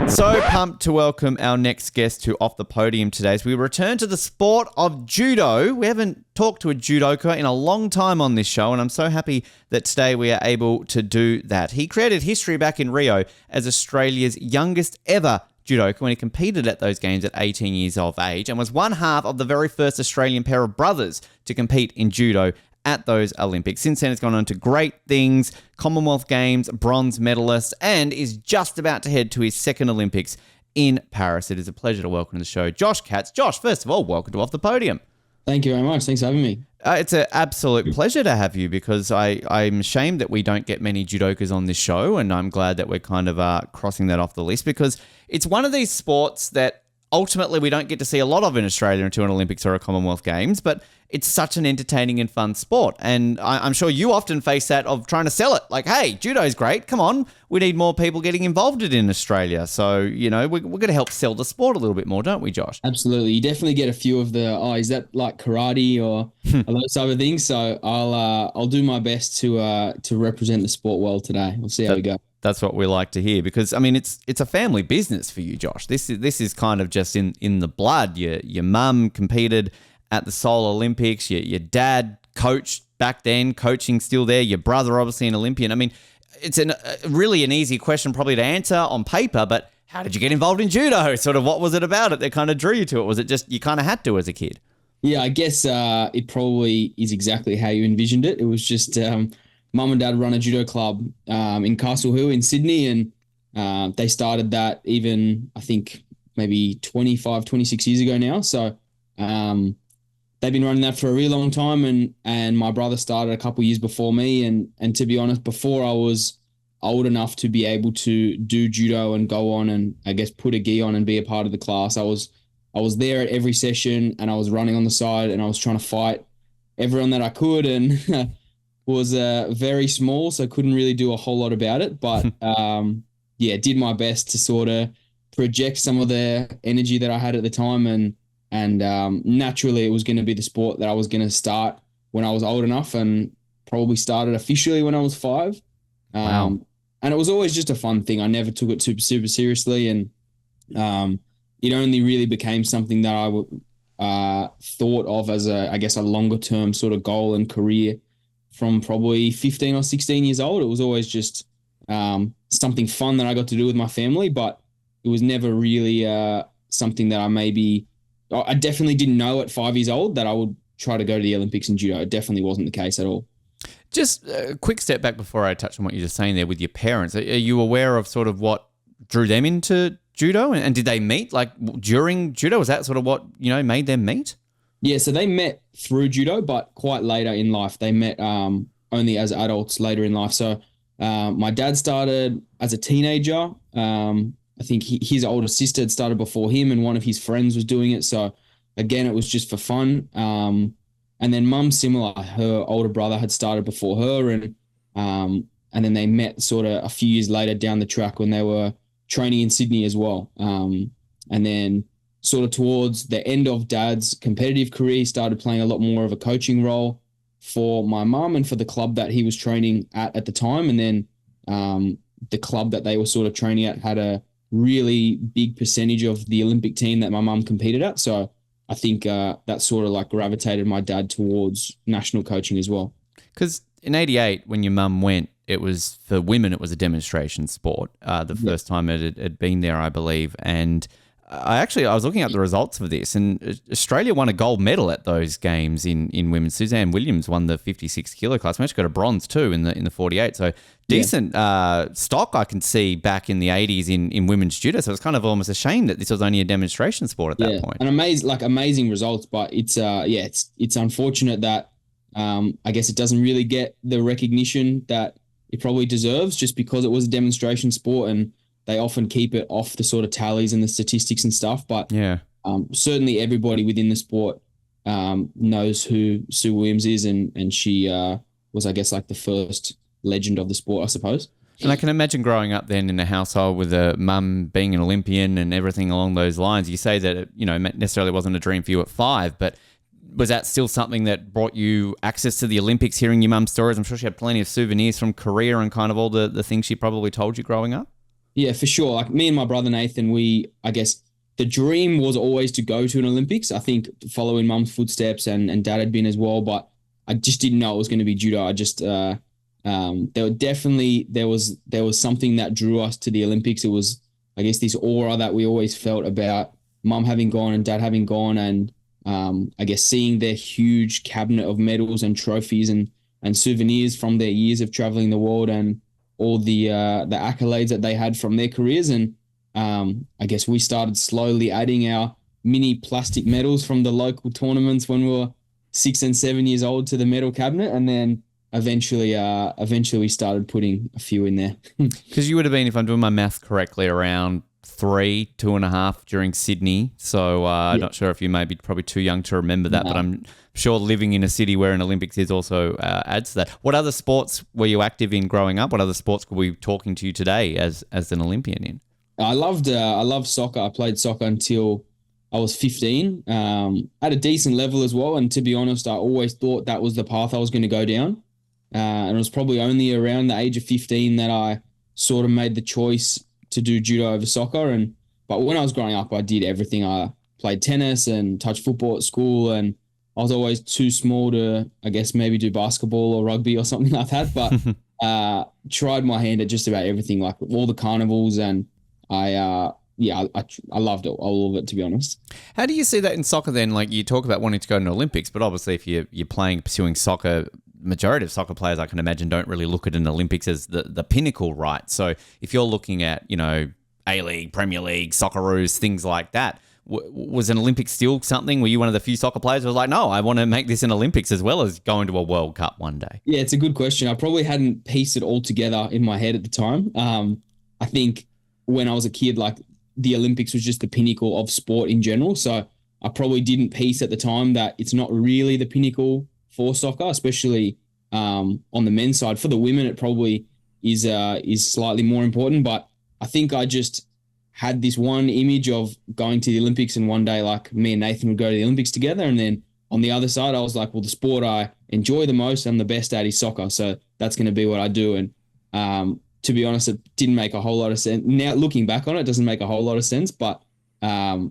So pumped to welcome our next guest to Off the Podium today as we return to the sport of judo. We haven't talked to a judoka in a long time on this show, and I'm so happy that today we are able to do that. He created history back in Rio as Australia's youngest ever judoka when he competed at those games at 18 years of age and was one half of the very first Australian pair of brothers to compete in judo at those Olympics. Since then, it's gone on to great things, Commonwealth Games, bronze medalist, and is just about to head to his second Olympics in Paris. It is a pleasure to welcome to the show Josh Katz. Josh, first of all, welcome to Off the Podium. Thank you very much. Thanks for having me. It's an absolute pleasure to have you because I'm ashamed that we don't get many judokas on this show, and I'm glad that we're kind of crossing that off the list because it's one of these sports that ultimately we don't get to see a lot of in Australia until an Olympics or a Commonwealth Games, but it's such an entertaining and fun sport. And I'm sure you often face that of trying to sell it. Like, hey, judo's great. Come on. We need more people getting involved in Australia. So, you know, we're going to help sell the sport a little bit more, don't we, Josh? Absolutely. You definitely get a few of the, is that like karate or those type of things? So I'll do my best to represent the sport well today. We'll see how we go. That's what we like to hear because, I mean, it's a family business for you, Josh. This is kind of just in the blood. Your mum competed at the Seoul Olympics. Your dad coached back then, coaching still there. Your brother, obviously an Olympian. I mean, it's really an easy question probably to answer on paper, but how did you get involved in judo? Sort of what was it about it that kind of drew you to it? Was it just you kind of had to as a kid? Yeah, I guess it probably is exactly how you envisioned it. It was just mum and dad run a judo club in Castle Hill in Sydney, and they started that even, I think, maybe 25, 26 years ago now. So they've been running that for a really long time, and my brother started a couple of years before me. And to be honest, before I was old enough to be able to do judo and go on and I guess put a gi on and be a part of the class, I was there at every session and I was running on the side and I was trying to fight everyone that I could and was very small, so couldn't really do a whole lot about it. But did my best to sort of project some of the energy that I had at the time, and naturally it was going to be the sport that I was going to start when I was old enough, and probably started officially when I was 5. Wow. And it was always just a fun thing. I never took it super seriously, and it only really became something that I thought of as a longer term sort of goal and career from probably 15 or 16 years old. It was always just something fun that I got to do with my family, but it was never really something that I definitely didn't know at 5 years old that I would try to go to the Olympics in judo. It definitely wasn't the case at all. Just a quick step back before I touch on what you're just saying there with your parents. Are you aware of sort of what drew them into judo, and did they meet like during judo? Was that sort of what, made them meet? Yeah, so they met through judo, but quite later in life. They met only as adults later in life. So my dad started as a teenager. I think his older sister had started before him, and one of his friends was doing it. So again, it was just for fun. And then mum, similar, her older brother had started before her, and then they met sort of a few years later down the track when they were training in Sydney as well. And then sort of towards the end of dad's competitive career, he started playing a lot more of a coaching role for my mum and for the club that he was training at the time. And then the club that they were sort of training at had a really big percentage of the Olympic team that my mum competed at. So I think that sort of like gravitated my dad towards national coaching as well. Because in 88, when your mum went, it was for women, it was a demonstration sport. The first time it had been there, I believe. And I was looking at the results for this, and Australia won a gold medal at those games in women. Suzanne Williams won the 56 kilo class. We actually got a bronze too in the 48. So decent stock I can see back in the 80s in women's judo. So it's kind of almost a shame that this was only a demonstration sport at that point. And amazing results, but it's unfortunate that I guess it doesn't really get the recognition that it probably deserves just because it was a demonstration sport, and they often keep it off the sort of tallies and the statistics and stuff. But certainly everybody within the sport knows who Sue Williams is, and she was, I guess, like the first legend of the sport, I suppose. And I can imagine growing up then in a household with a mum being an Olympian and everything along those lines. You say that it, necessarily wasn't a dream for you at 5, but was that still something that brought you access to the Olympics, hearing your mum's stories? I'm sure she had plenty of souvenirs from Korea and kind of all the things she probably told you growing up. Yeah, for sure. Like me and my brother Nathan, I guess the dream was always to go to an Olympics. I think following mum's footsteps and dad had been as well, but I just didn't know it was going to be judo. I just, there was something that drew us to the Olympics. It was, I guess, this aura that we always felt about mum having gone and dad having gone, and I guess seeing their huge cabinet of medals and trophies and souvenirs from their years of traveling the world and all the accolades that they had from their careers. And I guess we started slowly adding our mini plastic medals from the local tournaments when we were 6 and 7 years old to the medal cabinet, and then eventually we started putting a few in there. Because you would have been, if I'm doing my math correctly, around 2.5 during Sydney. So I'm not sure if you may be probably too young to remember that, but I'm sure living in a city where an Olympics is also adds to that. What other sports were you active in growing up? What other sports could we be talking to you today as an Olympian in? I loved soccer. I played soccer until I was 15, at a decent level as well. And to be honest, I always thought that was the path I was going to go down. And it was probably only around the age of 15 that I sort of made the choice to do judo over soccer. But when I was growing up, I did everything. I played tennis and touched football at school, and I was always too small to, I guess, maybe do basketball or rugby or something like that. But tried my hand at just about everything, like all the carnivals, and I loved it, all of it, to be honest. How do you see that in soccer then? Like, you talk about wanting to go to the Olympics, but obviously if you're pursuing soccer, majority of soccer players, I can imagine, don't really look at an Olympics as the pinnacle, right? So if you're looking at, A-League, Premier League, Socceroos, things like that, was an Olympics still something? Were you one of the few soccer players who was like, no, I want to make this an Olympics as well as going to a World Cup one day? Yeah, it's a good question. I probably hadn't pieced it all together in my head at the time. I think when I was a kid, like, the Olympics was just the pinnacle of sport in general. So I probably didn't piece at the time that it's not really the pinnacle for soccer, especially on the men's side. For the women, it probably is slightly more important. But I think I just had this one image of going to the Olympics, and one day, like, me and Nathan would go to the Olympics together. And then on the other side, I was like, well, the sport I enjoy the most and the best at is soccer. So that's going to be what I do. And to be honest, it didn't make a whole lot of sense. Now, looking back on it, it doesn't make a whole lot of sense. But I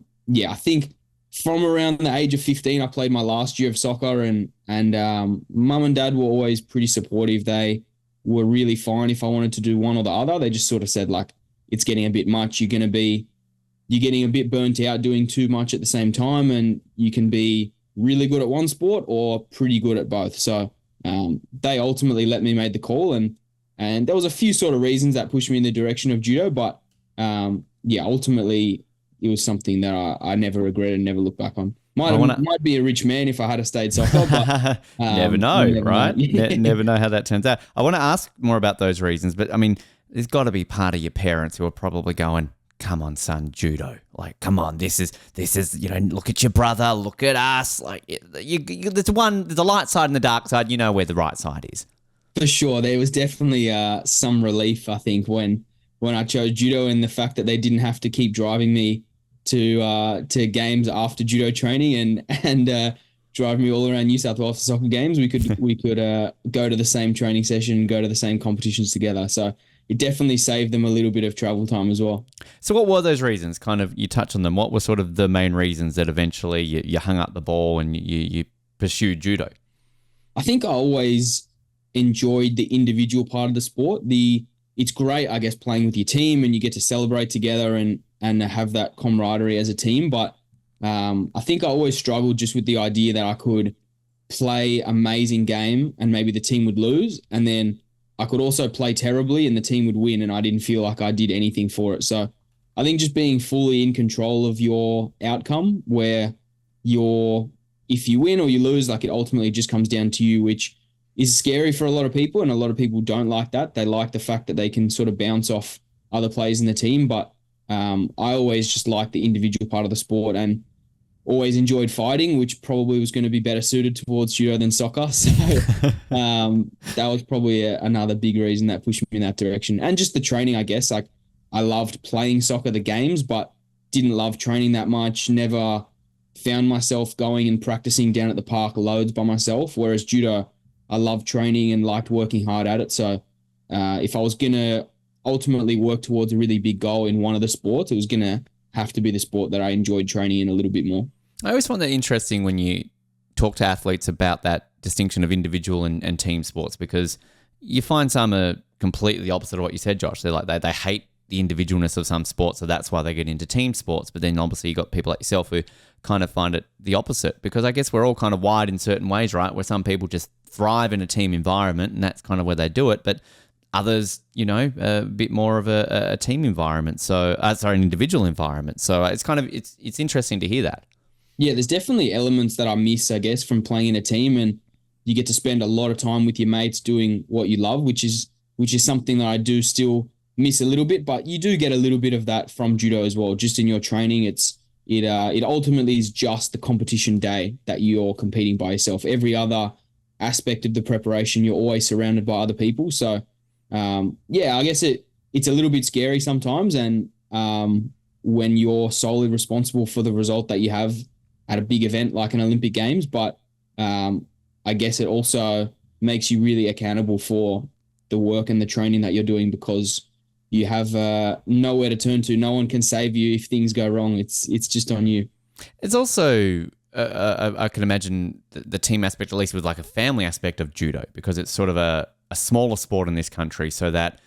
think from around the age of 15, I played my last year of soccer, and mum and dad were always pretty supportive. They were really fine if I wanted to do one or the other. They just sort of said, like, it's getting a bit much. You're getting a bit burnt out doing too much at the same time, and you can be really good at one sport or pretty good at both. So they ultimately let me make the call, and there was a few sort of reasons that pushed me in the direction of judo, but ultimately it was something that I never regretted and never look back on. Might be a rich man if I had stayed soccer, but never know, right? Never know how that turns out. I want to ask more about those reasons, but I mean, there's got to be part of your parents who are probably going, come on, son, judo. Like, come on, this is, look at your brother, look at us. Like, there's a light side and the dark side. You know where the right side is. For sure. There was definitely some relief, I think, when I chose judo, and the fact that they didn't have to keep driving me to games after judo training and driving me all around New South Wales for soccer games. We could go to the same training session, go to the same competitions together. So it definitely saved them a little bit of travel time as well. So what were those reasons? Kind of, you touched on them. What were sort of the main reasons that eventually you hung up the ball and you pursued judo? I think I always enjoyed the individual part of the sport. It's great, I guess, playing with your team and you get to celebrate together and have that camaraderie as a team. But I think I always struggled just with the idea that I could play an amazing game and maybe the team would lose, and then I could also play terribly and the team would win, and I didn't feel like I did anything for it. So I think just being fully in control of your outcome, where if you win or you lose, like, it ultimately just comes down to you, which is scary for a lot of people, and a lot of people don't like that. They like the fact that they can sort of bounce off other players in the team. But I always just liked the individual part of the sport and always enjoyed fighting, which probably was going to be better suited towards judo than soccer. So that was probably another big reason that pushed me in that direction. And just the training, I guess. Like, I loved playing soccer, the games, but didn't love training that much. Never found myself going and practicing down at the park loads by myself. Whereas judo, I loved training and liked working hard at it. So if I was going to ultimately work towards a really big goal in one of the sports, it was going to have to be the sport that I enjoyed training in a little bit more. I always find that interesting when you talk to athletes about that distinction of individual and team sports, because you find some are completely opposite of what you said, Josh. They're like, they hate the individualness of some sports, so that's why they get into team sports. But then obviously you got people like yourself who kind of find it the opposite, because I guess we're all kind of wired in certain ways, right? Where some people just thrive in a team environment and that's kind of where they do it. But others, a bit more of a team environment. So, an individual environment. So it's kind of, it's interesting to hear that. Yeah, there's definitely elements that I miss, I guess, from playing in a team, and you get to spend a lot of time with your mates doing what you love, which is something that I do still miss a little bit, but you do get a little bit of that from judo as well. Just in your training, it ultimately is just the competition day that you're competing by yourself. Every other aspect of the preparation, you're always surrounded by other people. So, I guess it's a little bit scary sometimes, and when you're solely responsible for the result that you have at a big event like an Olympic Games, but I guess it also makes you really accountable for the work and the training that you're doing, because you have nowhere to turn to. No one can save you if things go wrong. It's just on you. It's also, I can imagine the team aspect, at least with like a family aspect of judo, because it's sort of a smaller sport in this country, so that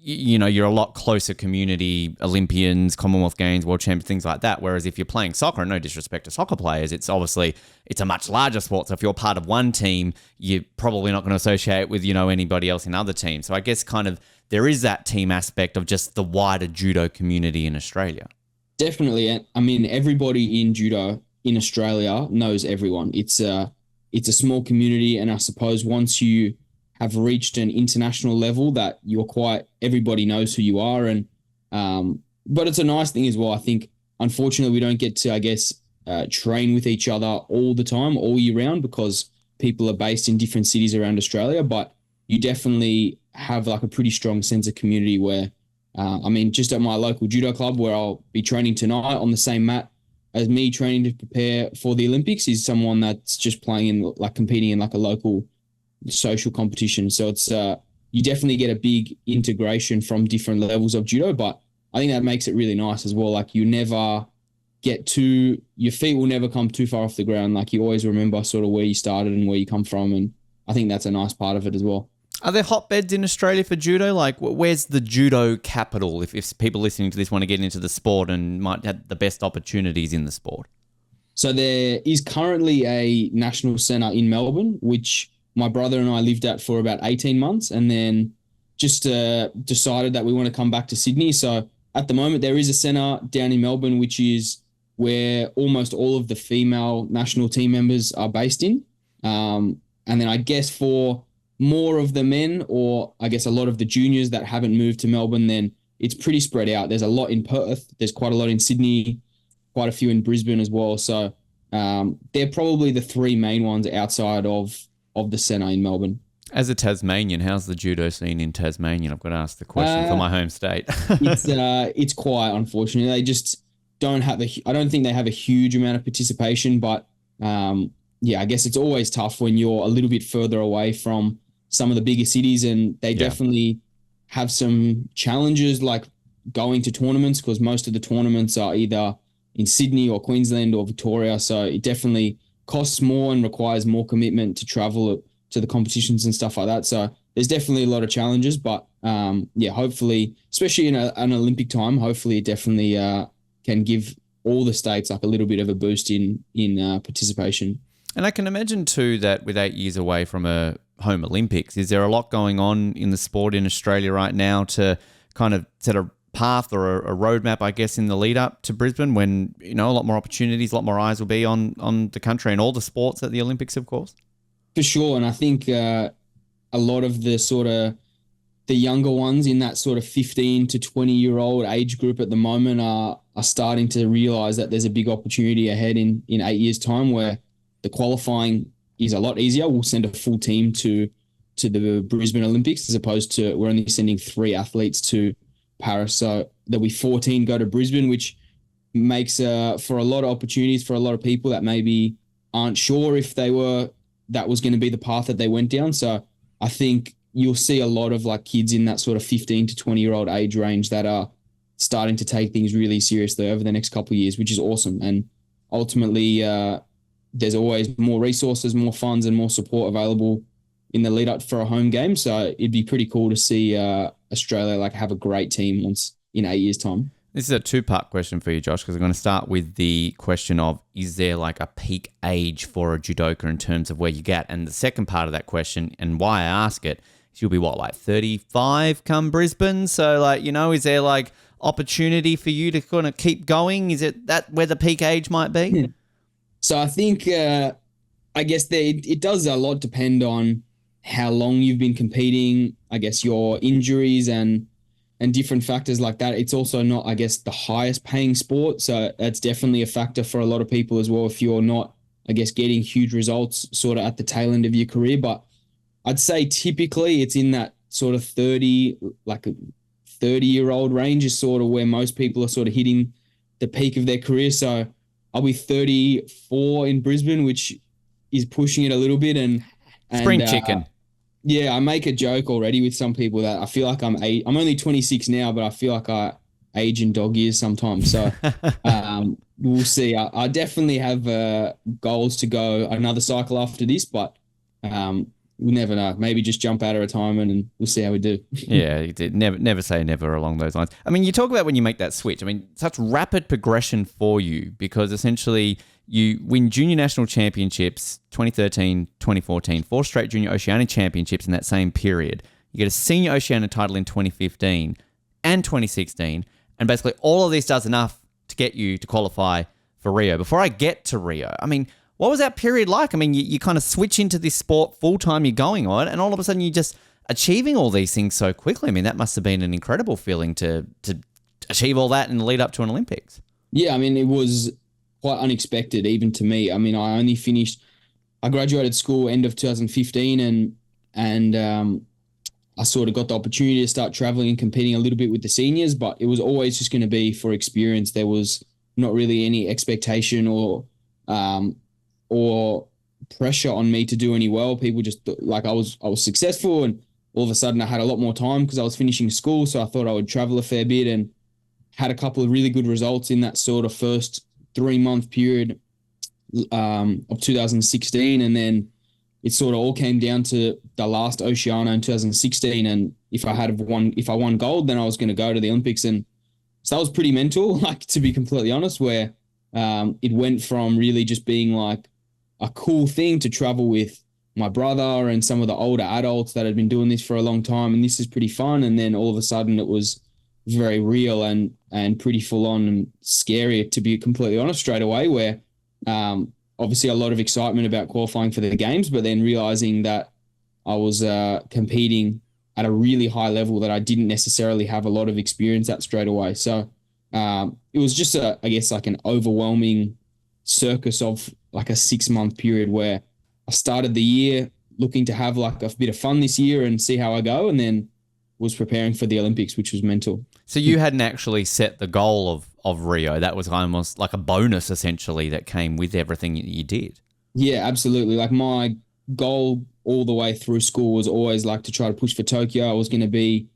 you're a lot closer community, Olympians, Commonwealth Games, World Champions, things like that. Whereas if you're playing soccer, and no disrespect to soccer players, it's a much larger sport. So if you're part of one team, you're probably not going to associate with, anybody else in other teams. So I guess kind of there is that team aspect of just the wider judo community in Australia. Definitely. I mean, everybody in judo in Australia knows everyone. It's a small community. And I suppose once you have reached an international level, that everybody knows who you are. And, but it's a nice thing as well. I think, unfortunately, we don't get to, I guess, train with each other all the time, all year round, because people are based in different cities around Australia. But you definitely have like a pretty strong sense of community where, just at my local judo club, where I'll be training tonight on the same mat as me training to prepare for the Olympics, is someone that's just competing in like a local social competition. So it's you definitely get a big integration from different levels of judo, but I think that makes it really nice as well. Like, you never your feet will never come too far off the ground. Like, you always remember sort of where you started and where you come from, and I think that's a nice part of it as well. Are there hotbeds in Australia for judo? Like, where's the judo capital if people listening to this want to get into the sport and might have the best opportunities in the sport? So there is currently a national centre in Melbourne, which my brother and I lived at for about 18 months, and then just decided that we want to come back to Sydney. So at the moment, there is a centre down in Melbourne, which is where almost all of the female national team members are based in. And then I guess for more of the men, or I guess a lot of the juniors that haven't moved to Melbourne, then it's pretty spread out. There's a lot in Perth. There's quite a lot in Sydney, quite a few in Brisbane as well. So they're probably the three main ones outside of the centre in Melbourne. As a Tasmanian, how's the judo scene in Tasmania? I've got to ask the question for my home state. It's quiet, unfortunately. They just don't have I don't think they have a huge amount of participation, but I guess it's always tough when you're a little bit further away from some of the bigger cities, and they definitely have some challenges like going to tournaments, because most of the tournaments are either in Sydney or Queensland or Victoria. So it definitely costs more and requires more commitment to travel to the competitions and stuff like that. So there's definitely a lot of challenges, but hopefully, especially in an Olympic time, hopefully it definitely can give all the states like a little bit of a boost in participation. And I can imagine too that with 8 years away from a home Olympics, is there a lot going on in the sport in Australia right now to kind of set a path or a roadmap, I guess, in the lead up to Brisbane, when, a lot more opportunities, a lot more eyes will be on the country and all the sports at the Olympics, of course? For sure. And I think a lot of the sort of the younger ones in that sort of 15 to 20-year-old age group at the moment are starting to realize that there's a big opportunity ahead in 8 years' time, where the qualifying is a lot easier. We'll send a full team to the Brisbane Olympics, as opposed to we're only sending 3 athletes to Paris. So there'll be 14 go to Brisbane, which makes for a lot of opportunities for a lot of people that maybe aren't sure if that was going to be the path that they went down. So I think you'll see a lot of like kids in that sort of 15 to 20-year-old age range that are starting to take things really seriously over the next couple of years, which is awesome. And ultimately, there's always more resources, more funds, and more support available in the lead up for a home game. So it'd be pretty cool to see Australia like have a great team once in 8 years' time. This is a two-part question for you, Josh, because I'm going to start with the question of, is there like a peak age for a judoka in terms of where you get? And the second part of that question, and why I ask it, is you'll be what, like 35 come Brisbane? So like, is there like opportunity for you to kind of keep going? Is it that where the peak age might be? Yeah. So I think, I guess it does a lot depend on how long you've been competing, I guess your injuries and different factors like that. It's also not, I guess, the highest paying sport. So that's definitely a factor for a lot of people as well if you're not, I guess, getting huge results sort of at the tail end of your career. But I'd say typically it's in that sort of 30-year-old range is sort of where most people are sort of hitting the peak of their career. So I'll be 34 in Brisbane, which is pushing it a little bit. And Spring chicken. Yeah, I make a joke already with some people that I feel like I'm only 26 now, but I feel like I age in dog years sometimes. So we'll see. I definitely have goals to go another cycle after this, but we'll never know. Maybe just jump out of retirement and we'll see how we do. Yeah, never say never along those lines. I mean, you talk about when you make that switch. I mean, such rapid progression for you because essentially you win junior national championships 2013, 2014, 4 straight junior Oceania championships in that same period. You get a senior Oceania title in 2015 and 2016. And basically all of this does enough to get you to qualify for Rio. Before I get to Rio, I mean, what was that period like? I mean, you kind of switch into this sport full-time, you're going on, and all of a sudden you're just achieving all these things so quickly. I mean, that must have been an incredible feeling to achieve all that in the lead up to an Olympics. Yeah, I mean, it was quite unexpected even to me. I mean, I graduated school end of 2015 and I sort of got the opportunity to start traveling and competing a little bit with the seniors, but it was always just going to be for experience. There was not really any expectation or pressure on me to do any well. People just like I was successful, and all of a sudden I had a lot more time because I was finishing school. So I thought I would travel a fair bit and had a couple of really good results in that sort of first 3-month period of 2016. And then it sort of all came down to the last Oceania in 2016. And if I won gold, then I was going to go to the Olympics. And so that was pretty mental, like, to be completely honest, where it went from really just being like a cool thing to travel with my brother and some of the older adults that had been doing this for a long time. And this is pretty fun. And then all of a sudden it was very real and pretty full on and scary, to be completely honest, straight away, where obviously a lot of excitement about qualifying for the games, but then realizing that I was competing at a really high level that I didn't necessarily have a lot of experience at straight away. So it was just I guess like an overwhelming circus of like a 6-month period where I started the year looking to have like a bit of fun this year and see how I go, and then was preparing for the Olympics, which was mental. So you hadn't actually set the goal of Rio. That was almost like a bonus essentially that came with everything you did. Yeah, absolutely. Like my goal all the way through school was always like to try to push for Tokyo. I was going to be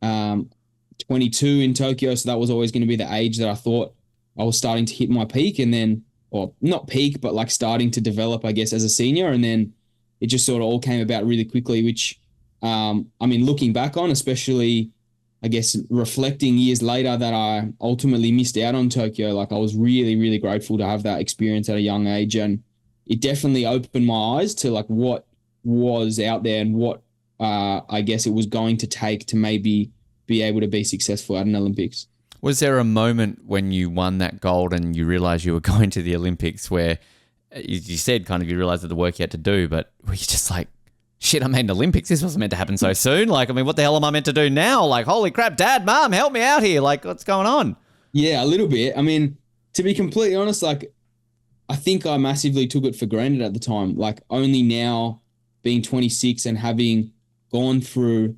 22 in Tokyo. So that was always going to be the age that I thought I was starting to hit my peak, and then, or not peak, but like starting to develop, I guess, as a senior. And then it just sort of all came about really quickly, which, I mean, looking back on, especially, I guess, reflecting years later that I ultimately missed out on Tokyo, like I was really, really grateful to have that experience at a young age. And it definitely opened my eyes to like what was out there and what I guess it was going to take to maybe be able to be successful at an Olympics. Was there a moment when you won that gold and you realized you were going to the Olympics where you said kind of you realized that the work you had to do, but were you just like, shit, I made an Olympics. This wasn't meant to happen so soon. Like, I mean, what the hell am I meant to do now? Like, holy crap, Dad, Mom, help me out here. Like, what's going on? Yeah, a little bit. I mean, to be completely honest, like, I think I massively took it for granted at the time. Like, only now being 26 and having gone through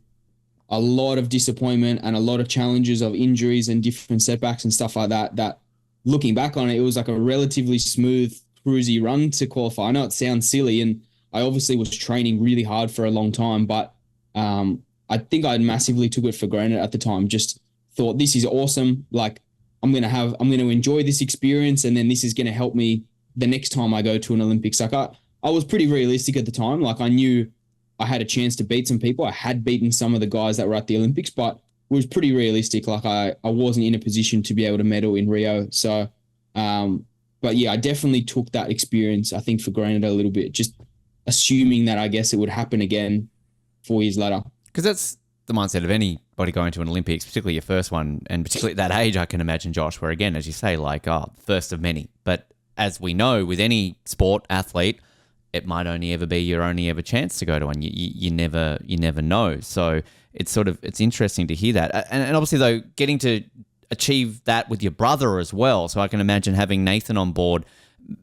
a lot of disappointment and a lot of challenges of injuries and different setbacks and stuff like that, that looking back on it, it was like a relatively smooth, cruisy run to qualify. I know it sounds silly, and I obviously was training really hard for a long time, but I think I massively took it for granted at the time. Just thought this is awesome. Like I'm going to enjoy this experience. And then this is going to help me the next time I go to an Olympics. Like I was pretty realistic at the time. Like I knew I had a chance to beat some people. I had beaten some of the guys that were at the Olympics, but it was pretty realistic. Like I wasn't in a position to be able to medal in Rio. So, but yeah, I definitely took that experience, I think, for granted a little bit, just assuming that I guess it would happen again 4 years later. Because that's the mindset of anybody going to an Olympics, particularly your first one, and particularly at that age, I can imagine, Josh, where again, as you say, like, first of many. But as we know, with any sport athlete, it might only ever be your only ever chance to go to one. You never know. So it's interesting to hear that. And obviously, though, getting to achieve that with your brother as well. So I can imagine having Nathan on board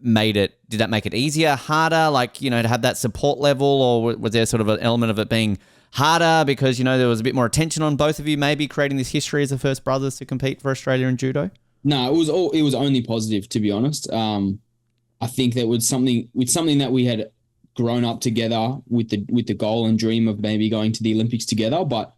did that make it easier, harder, like, to have that support level, or was there sort of an element of it being harder because, there was a bit more attention on both of you, maybe creating this history as the first brothers to compete for Australia in judo? No, it was only positive, to be honest. I think that was something that we had grown up together with the goal and dream of maybe going to the Olympics together, but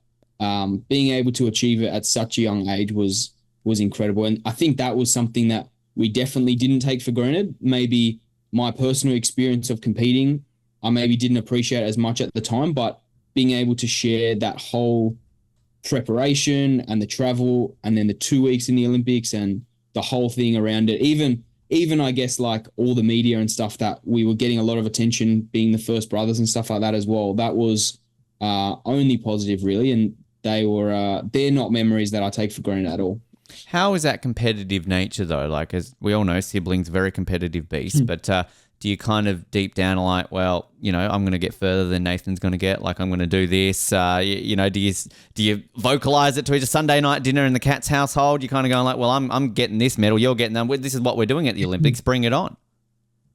being able to achieve it at such a young age was incredible. And I think that was something that we definitely didn't take for granted. Maybe my personal experience of competing, I maybe didn't appreciate as much at the time, but being able to share that whole preparation and the travel and then the 2 weeks in the Olympics and the whole thing around it, even I guess like all the media and stuff, that we were getting a lot of attention being the first brothers and stuff like that as well. That was only positive, really. And they're not memories that I take for granted at all. How is that competitive nature though? Like, as we all know, siblings, very competitive beasts, but do you kind of deep down are like, well, I'm going to get further than Nathan's going to get. Like, I'm going to do this. Do you vocalize it to each Sunday night dinner in the Katz household? You're kind of going like, well, I'm getting this medal. You're getting that. This is what we're doing at the Olympics. Bring it on.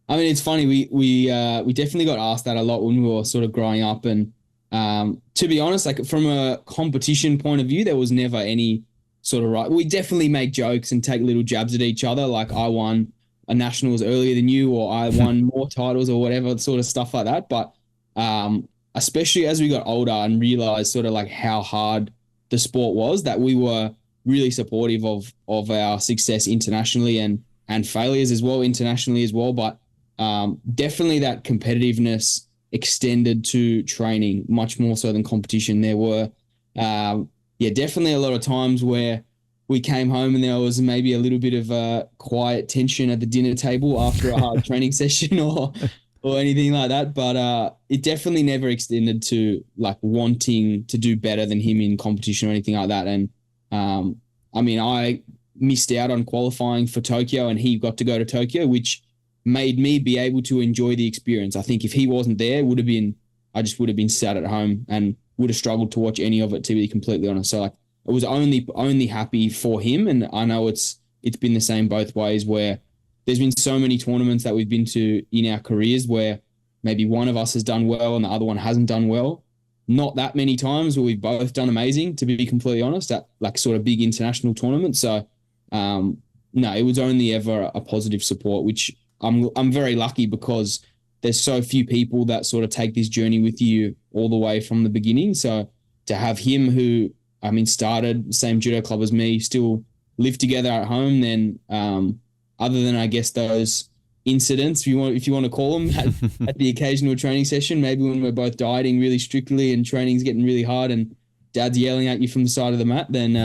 I mean, it's funny. We definitely got asked that a lot when we were sort of growing up. And to be honest, like from a competition point of view, there was never any sort of right. We definitely make jokes and take little jabs at each other. Like I won a nationals earlier than you, or I won more titles or whatever sort of stuff like that. But especially as we got older and realized sort of like how hard the sport was, that we were really supportive of our success internationally and failures as well internationally as well. But definitely that competitiveness extended to training much more so than competition. There were, definitely a lot of times where we came home and there was maybe a little bit of a quiet tension at the dinner table after a hard training session or anything like that. But it definitely never extended to like wanting to do better than him in competition or anything like that. And I mean, I missed out on qualifying for Tokyo and he got to go to Tokyo, which made me be able to enjoy the experience. I think if he wasn't there, I just would have been sat at home and would have struggled to watch any of it, to be completely honest. So like, I was only happy for him, and I know it's been the same both ways, where there's been so many tournaments that we've been to in our careers where maybe one of us has done well and the other one hasn't done well. Not that many times where we've both done amazing, to be completely honest, at like sort of big international tournaments. So no, it was only ever a positive support, which I'm very lucky, because there's so few people that sort of take this journey with you all the way from the beginning. So to have him, who started the same judo club as me, still live together at home, then other than I guess those incidents, if you want to call them, at the occasional training session, maybe when we're both dieting really strictly and training's getting really hard and dad's yelling at you from the side of the mat, then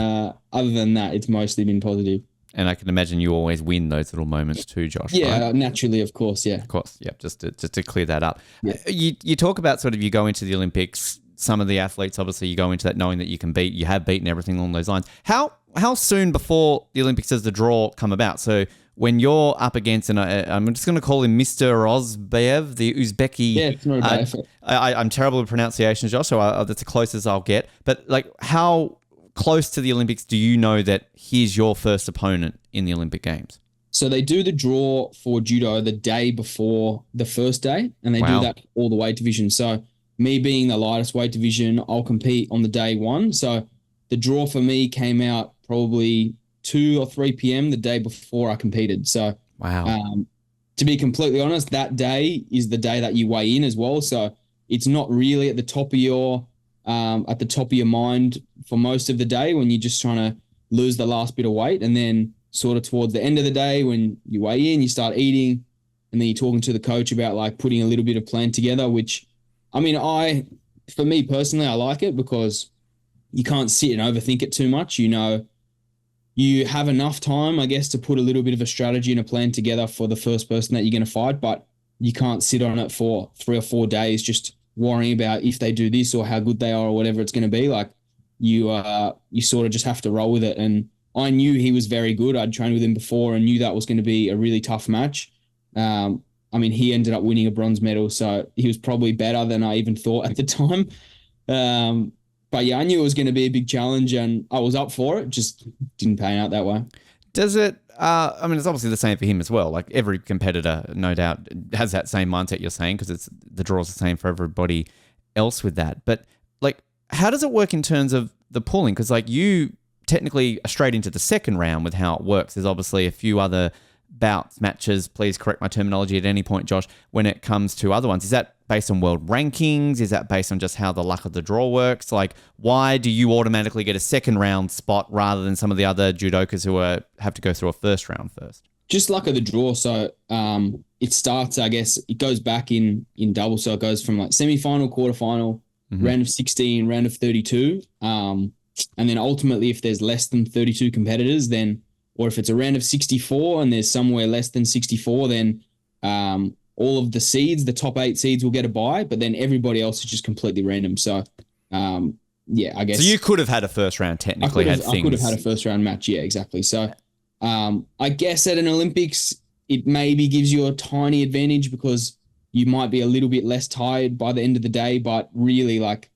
other than that, it's mostly been positive. And I can imagine you always win those little moments too, Josh. Yeah, right? Naturally, of course, yeah. Of course, yeah. Just to clear that up. Yeah. You talk about sort of you go into the Olympics. Some of the athletes, obviously, you go into that knowing that you have beaten everything along those lines. How soon before the Olympics does the draw come about? So when you're up against, and I'm just going to call him Mr. Rozbaev, the Uzbeki. Yeah, it's not a bad effort. I'm terrible with pronunciations, Josh, so that's the closest I'll get. But like, how close to the Olympics do you know that he's your first opponent in the Olympic Games? So they do the draw for judo the day before the first day, and they do that all the weight division. So me being the lightest weight division, I'll compete on the day one. So the draw for me came out probably 2 or 3 p.m. the day before I competed. So to be completely honest, that day is the day that you weigh in as well. So it's not really at the top of your at the top of your mind for most of the day when you're just trying to lose the last bit of weight. And then sort of towards the end of the day when you weigh in, you start eating, and then you're talking to the coach about like putting a little bit of plan together, which, I mean, for me personally, I like it because you can't sit and overthink it too much. You know, you have enough time, I guess, to put a little bit of a strategy and a plan together for the first person that you're going to fight, but you can't sit on it for 3 or 4 days just worrying about if they do this or how good they are or whatever it's going to be. Like you sort of just have to roll with it. And I knew he was very good. I'd trained with him before and knew that was going to be a really tough match. I mean, he ended up winning a bronze medal, so he was probably better than I even thought at the time. But yeah, I knew it was going to be a big challenge and I was up for it. Just didn't pan out that way. Does it, I mean, it's obviously the same for him as well. Like every competitor, no doubt, has that same mindset you're saying, because the draw's the same for everybody else with that. But like, how does it work in terms of the pulling? Because like you technically are straight into the second round with how it works. There's obviously a few other bouts, matches, please correct my terminology at any point, Josh, when it comes to other ones. Is that based on world rankings? Is that based on just how the luck of the draw works? Like, why do you automatically get a second round spot rather than some of the other judokas who have to go through a first round first? Just luck of the draw. So it starts, I guess, it goes back in double. So it goes from like semi-final, quarterfinal, round of 16, round of 32. And then ultimately, if there's less than 32 competitors, then, or if it's a round of 64 and there's somewhere less than 64, then all of the seeds, the top 8 seeds will get a bye, but then everybody else is just completely random. So, yeah, I guess. So you could have had a first round technically. I could have had a first round match. Yeah, exactly. So I guess at an Olympics, it maybe gives you a tiny advantage because you might be a little bit less tired by the end of the day, but really like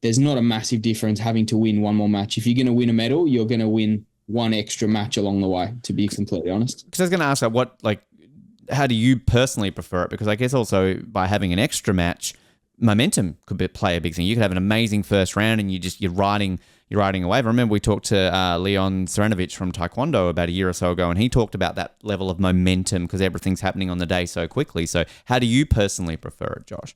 there's not a massive difference having to win one more match. If you're going to win a medal, you're going to win one extra match along the way, to be completely honest. Because I was going to ask, how do you personally prefer it? Because I guess also by having an extra match, momentum could play a big thing. You could have an amazing first round and you're riding away. I remember we talked to Leon Serenovic from Taekwondo about a year or so ago, and he talked about that level of momentum because everything's happening on the day so quickly. So how do you personally prefer it, Josh?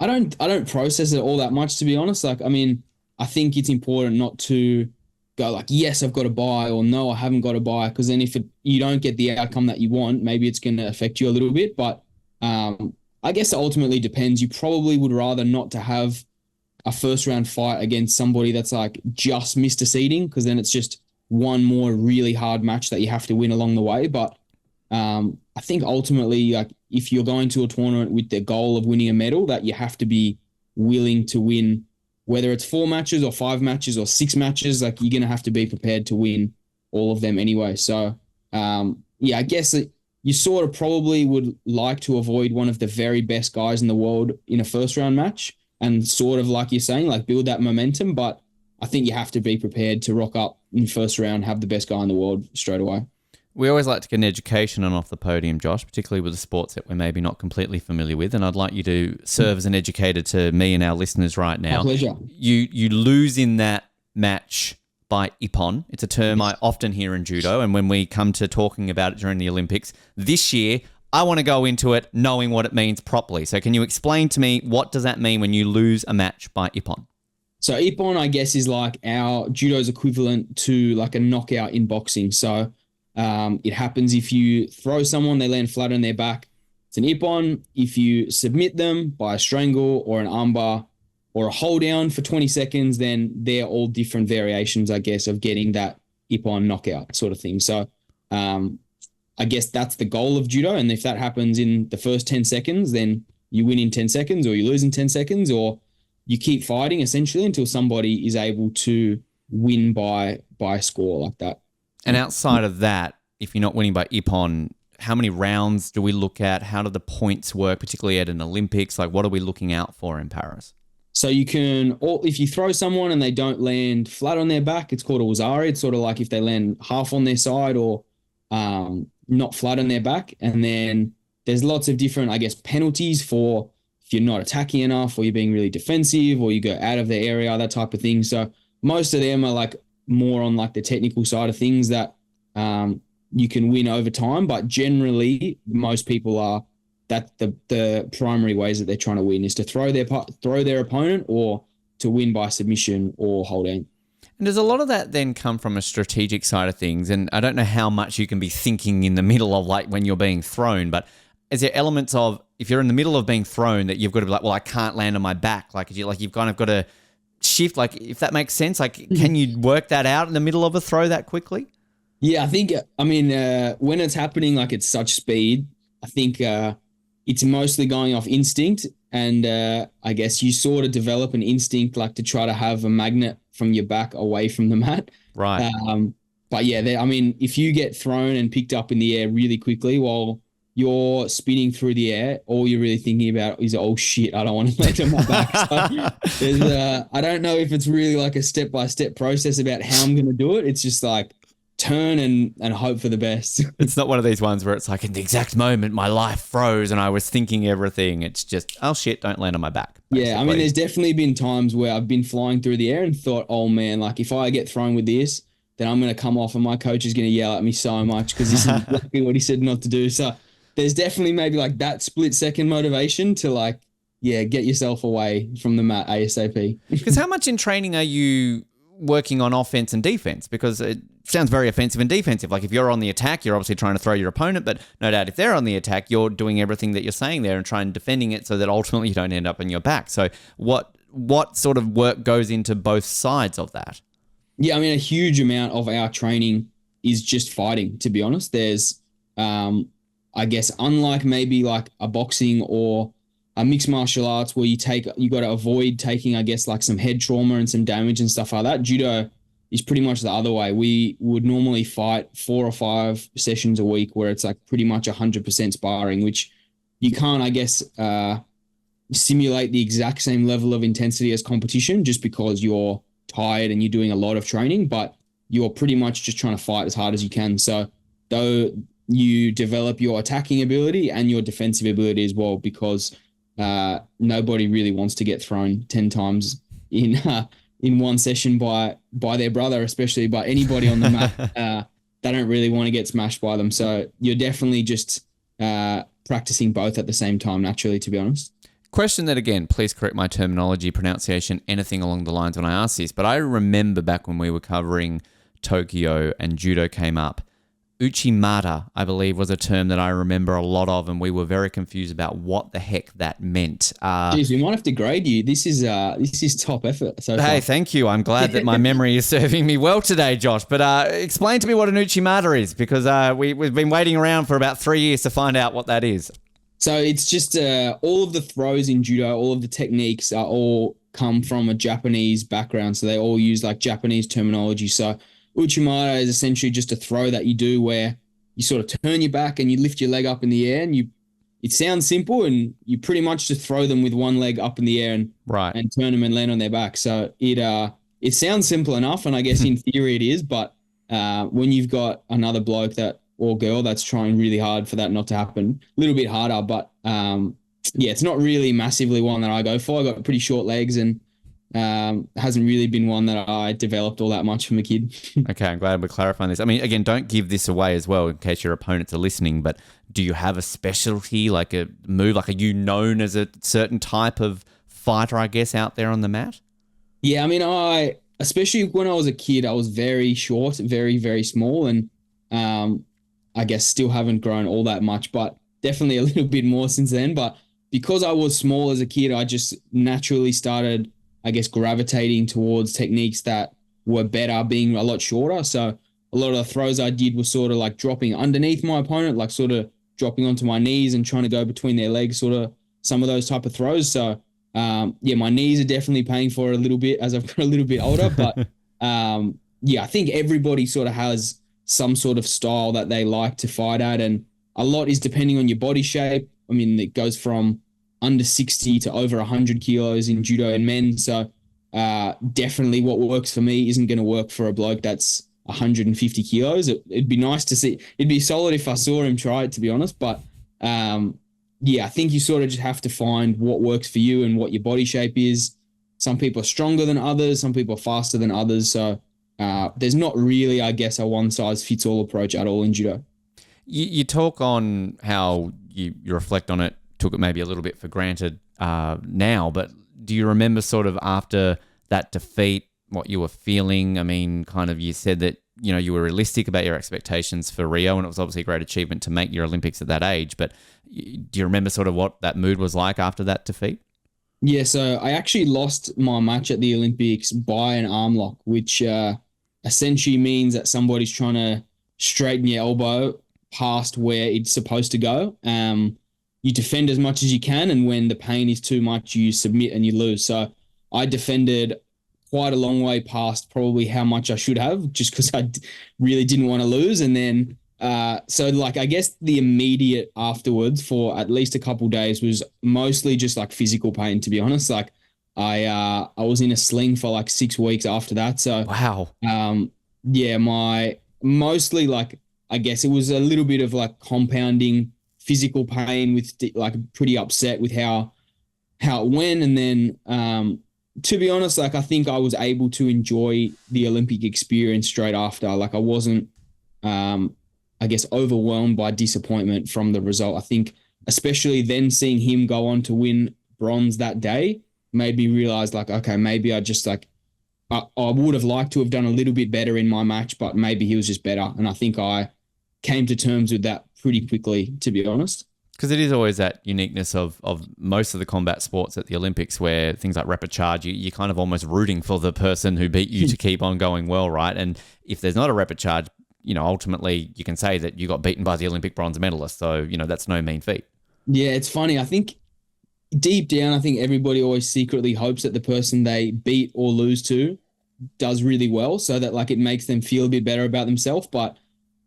I don't process it all that much, to be honest. Like, I mean, I think it's important not to go like, yes, I've got to buy, or no, I haven't got to buy. Because then if you don't get the outcome that you want, maybe it's going to affect you a little bit. But I guess it ultimately depends. You probably would rather not to have a first round fight against somebody that's like just missed a seeding, because then it's just one more really hard match that you have to win along the way. But I think ultimately, like if you're going to a tournament with the goal of winning a medal, that you have to be willing to win, whether it's 4 matches or 5 matches or 6 matches. Like you're going to have to be prepared to win all of them anyway. So yeah, I guess you sort of probably would like to avoid one of the very best guys in the world in a first round match, and sort of like you're saying, like build that momentum. But I think you have to be prepared to rock up in the first round, have the best guy in the world straight away. We always like to get an education on Off the Podium, Josh, particularly with the sports that we're maybe not completely familiar with. And I'd like you to serve as an educator to me and our listeners right now. My pleasure. You lose in that match by ippon. It's a term I often hear in judo. And when we come to talking about it during the Olympics this year, I want to go into it knowing what it means properly. So can you explain to me, what does that mean when you lose a match by ippon? So ippon, I guess, is like our judo's equivalent to like a knockout in boxing. So it happens if you throw someone, they land flat on their back. It's an ippon. If you submit them by a strangle or an armbar or a hold down for 20 seconds, then they're all different variations, I guess, of getting that ippon knockout sort of thing. So I guess that's the goal of judo. And if that happens in the first 10 seconds, then you win in 10 seconds, or you lose in 10 seconds, or you keep fighting essentially until somebody is able to win by a score like that. And outside of that, if you're not winning by ippon, how many rounds do we look at? How do the points work, particularly at an Olympics? Like, what are we looking out for in Paris? So you can, if you throw someone and they don't land flat on their back, it's called a wazari. It's sort of like if they land half on their side or not flat on their back. And then there's lots of different, I guess, penalties for if you're not attacking enough, or you're being really defensive, or you go out of the area, that type of thing. So most of them are like more on like the technical side of things that you can win over time. But generally, most people are that the primary ways that they're trying to win is to throw their opponent or to win by submission or holding. And does a lot of that then come from a strategic side of things? And I don't know how much you can be thinking in the middle of like when you're being thrown, but is there elements of if you're in the middle of being thrown that you've got to be like, well, I can't land on my back. You've kind of got to shift, like if that makes sense, like can you work that out in the middle of a throw that quickly? Yeah, I think, when it's happening, like it's such speed, I think it's mostly going off instinct. And I guess you sort of develop an instinct like to try to have a magnet from your back away from the mat. Right. But yeah, if you get thrown and picked up in the air really quickly while you're spinning through the air, all you're really thinking about is, oh shit, I don't want to land on my back. So I don't know if it's really like a step-by-step process about how I'm going to do it. It's just like turn and hope for the best. It's not one of these ones where it's like in the exact moment my life froze and I was thinking everything. It's just, oh shit, don't land on my back. Basically. Yeah, there's definitely been times where I've been flying through the air and thought, oh man, like if I get thrown with this, then I'm going to come off and my coach is going to yell at me so much because this is exactly what he said not to do. So there's definitely maybe like that split second motivation to like, yeah, get yourself away from the mat ASAP. Because how much in training are you working on offense and defense? Because it sounds very offensive and defensive. Like if you're on the attack, you're obviously trying to throw your opponent, but no doubt if they're on the attack, you're doing everything that you're saying there and trying defending it so that ultimately you don't end up on your back. So what sort of work goes into both sides of that? Yeah, a huge amount of our training is just fighting, to be honest. There's, I guess, unlike maybe like a boxing or a mixed martial arts where you got to avoid taking, I guess, like some head trauma and some damage and stuff like that. Judo is pretty much the other way. We would normally fight 4 or 5 sessions a week where it's like pretty much 100% sparring, which you can't, I guess, simulate the exact same level of intensity as competition just because you're tired and you're doing a lot of training, but you're pretty much just trying to fight as hard as you can. So though you develop your attacking ability and your defensive ability as well, because nobody really wants to get thrown 10 times in one session by their brother, especially by anybody on the mat. They don't really want to get smashed by them. So you're definitely just practicing both at the same time, naturally, to be honest. Question that again, please correct my terminology, pronunciation, anything along the lines when I ask this, but I remember back when we were covering Tokyo and judo came up, Uchimata, I believe, was a term that I remember a lot of, and we were very confused about what the heck that meant. Jeez, we might have to grade you. This is top effort. So hey, thank you. I'm glad that my memory is serving me well today, Josh. But explain to me what an Uchimata is, because we've been waiting around for about 3 years to find out what that is. So it's just all of the throws in judo, all of the techniques are all come from a Japanese background. So they all use like Japanese terminology. So Uchimata is essentially just a throw that you do where you sort of turn your back and you lift your leg up in the air, and it sounds simple, and you pretty much just throw them with one leg up in the air and turn them and land on their back. So it sounds simple enough, and I guess in theory it is, but when you've got another bloke or girl that's trying really hard for that not to happen, a little bit harder, but it's not really massively one that I go for. I got pretty short legs and hasn't really been one that I developed all that much from a kid. Okay, I'm glad we're clarifying this. Again, don't give this away as well in case your opponents are listening, but do you have a specialty, like a move? Like, are you known as a certain type of fighter, I guess, out there on the mat? Yeah, especially when I was a kid, I was very short, very, very small, and I guess still haven't grown all that much, but definitely a little bit more since then. But because I was small as a kid, I just naturally started, I guess, gravitating towards techniques that were better being a lot shorter. So a lot of the throws I did were sort of like dropping underneath my opponent, like sort of dropping onto my knees and trying to go between their legs, sort of some of those type of throws. So my knees are definitely paying for it a little bit as I've got a little bit older. But I think everybody sort of has some sort of style that they like to fight at, and a lot is depending on your body shape. It goes from under 60 to over 100 kilos in judo and men. So definitely what works for me isn't going to work for a bloke that's 150 kilos. It'd be nice to see. It'd be solid if I saw him try it, to be honest. But I think you sort of just have to find what works for you and what your body shape is. Some people are stronger than others. Some people are faster than others. So there's not really, I guess, a one-size-fits-all approach at all in judo. You talk on how you reflect on it, took it maybe a little bit for granted now, but do you remember sort of after that defeat, what you were feeling. I mean, kind of you said that, you were realistic about your expectations for Rio, and it was obviously a great achievement to make your Olympics at that age. But do you remember sort of what that mood was like after that defeat? Yeah, so I actually lost my match at the Olympics by an arm lock, which essentially means that somebody's trying to straighten your elbow past where it's supposed to go. You defend as much as you can, and when the pain is too much, you submit and you lose. So I defended quite a long way past probably how much I should have, just because I really didn't want to lose. And then, so like, I guess the immediate afterwards for at least a couple of days was mostly just like physical pain, to be honest. Like I was in a sling for like 6 weeks after that. So, Wow. Yeah, mostly like, I guess it was a little bit of like compounding physical pain with like pretty upset with how it went. And then, to be honest, like I think I was able to enjoy the Olympic experience straight after. Like I wasn't, I guess, overwhelmed by disappointment from the result. I think especially then seeing him go on to win bronze that day made me realize like, okay, maybe I just like, I would have liked to have done a little bit better in my match, but maybe he was just better. And I think I came to terms with that pretty quickly, to be honest. Because it is always that uniqueness of most of the combat sports at the Olympics, where things like repechage, you're kind of almost rooting for the person who beat you to keep on going well, right? And if there's not a repechage, ultimately you can say that you got beaten by the Olympic bronze medalist. So, that's no mean feat. Yeah, it's funny. I think deep down, I think everybody always secretly hopes that the person they beat or lose to does really well, so that like it makes them feel a bit better about themselves. But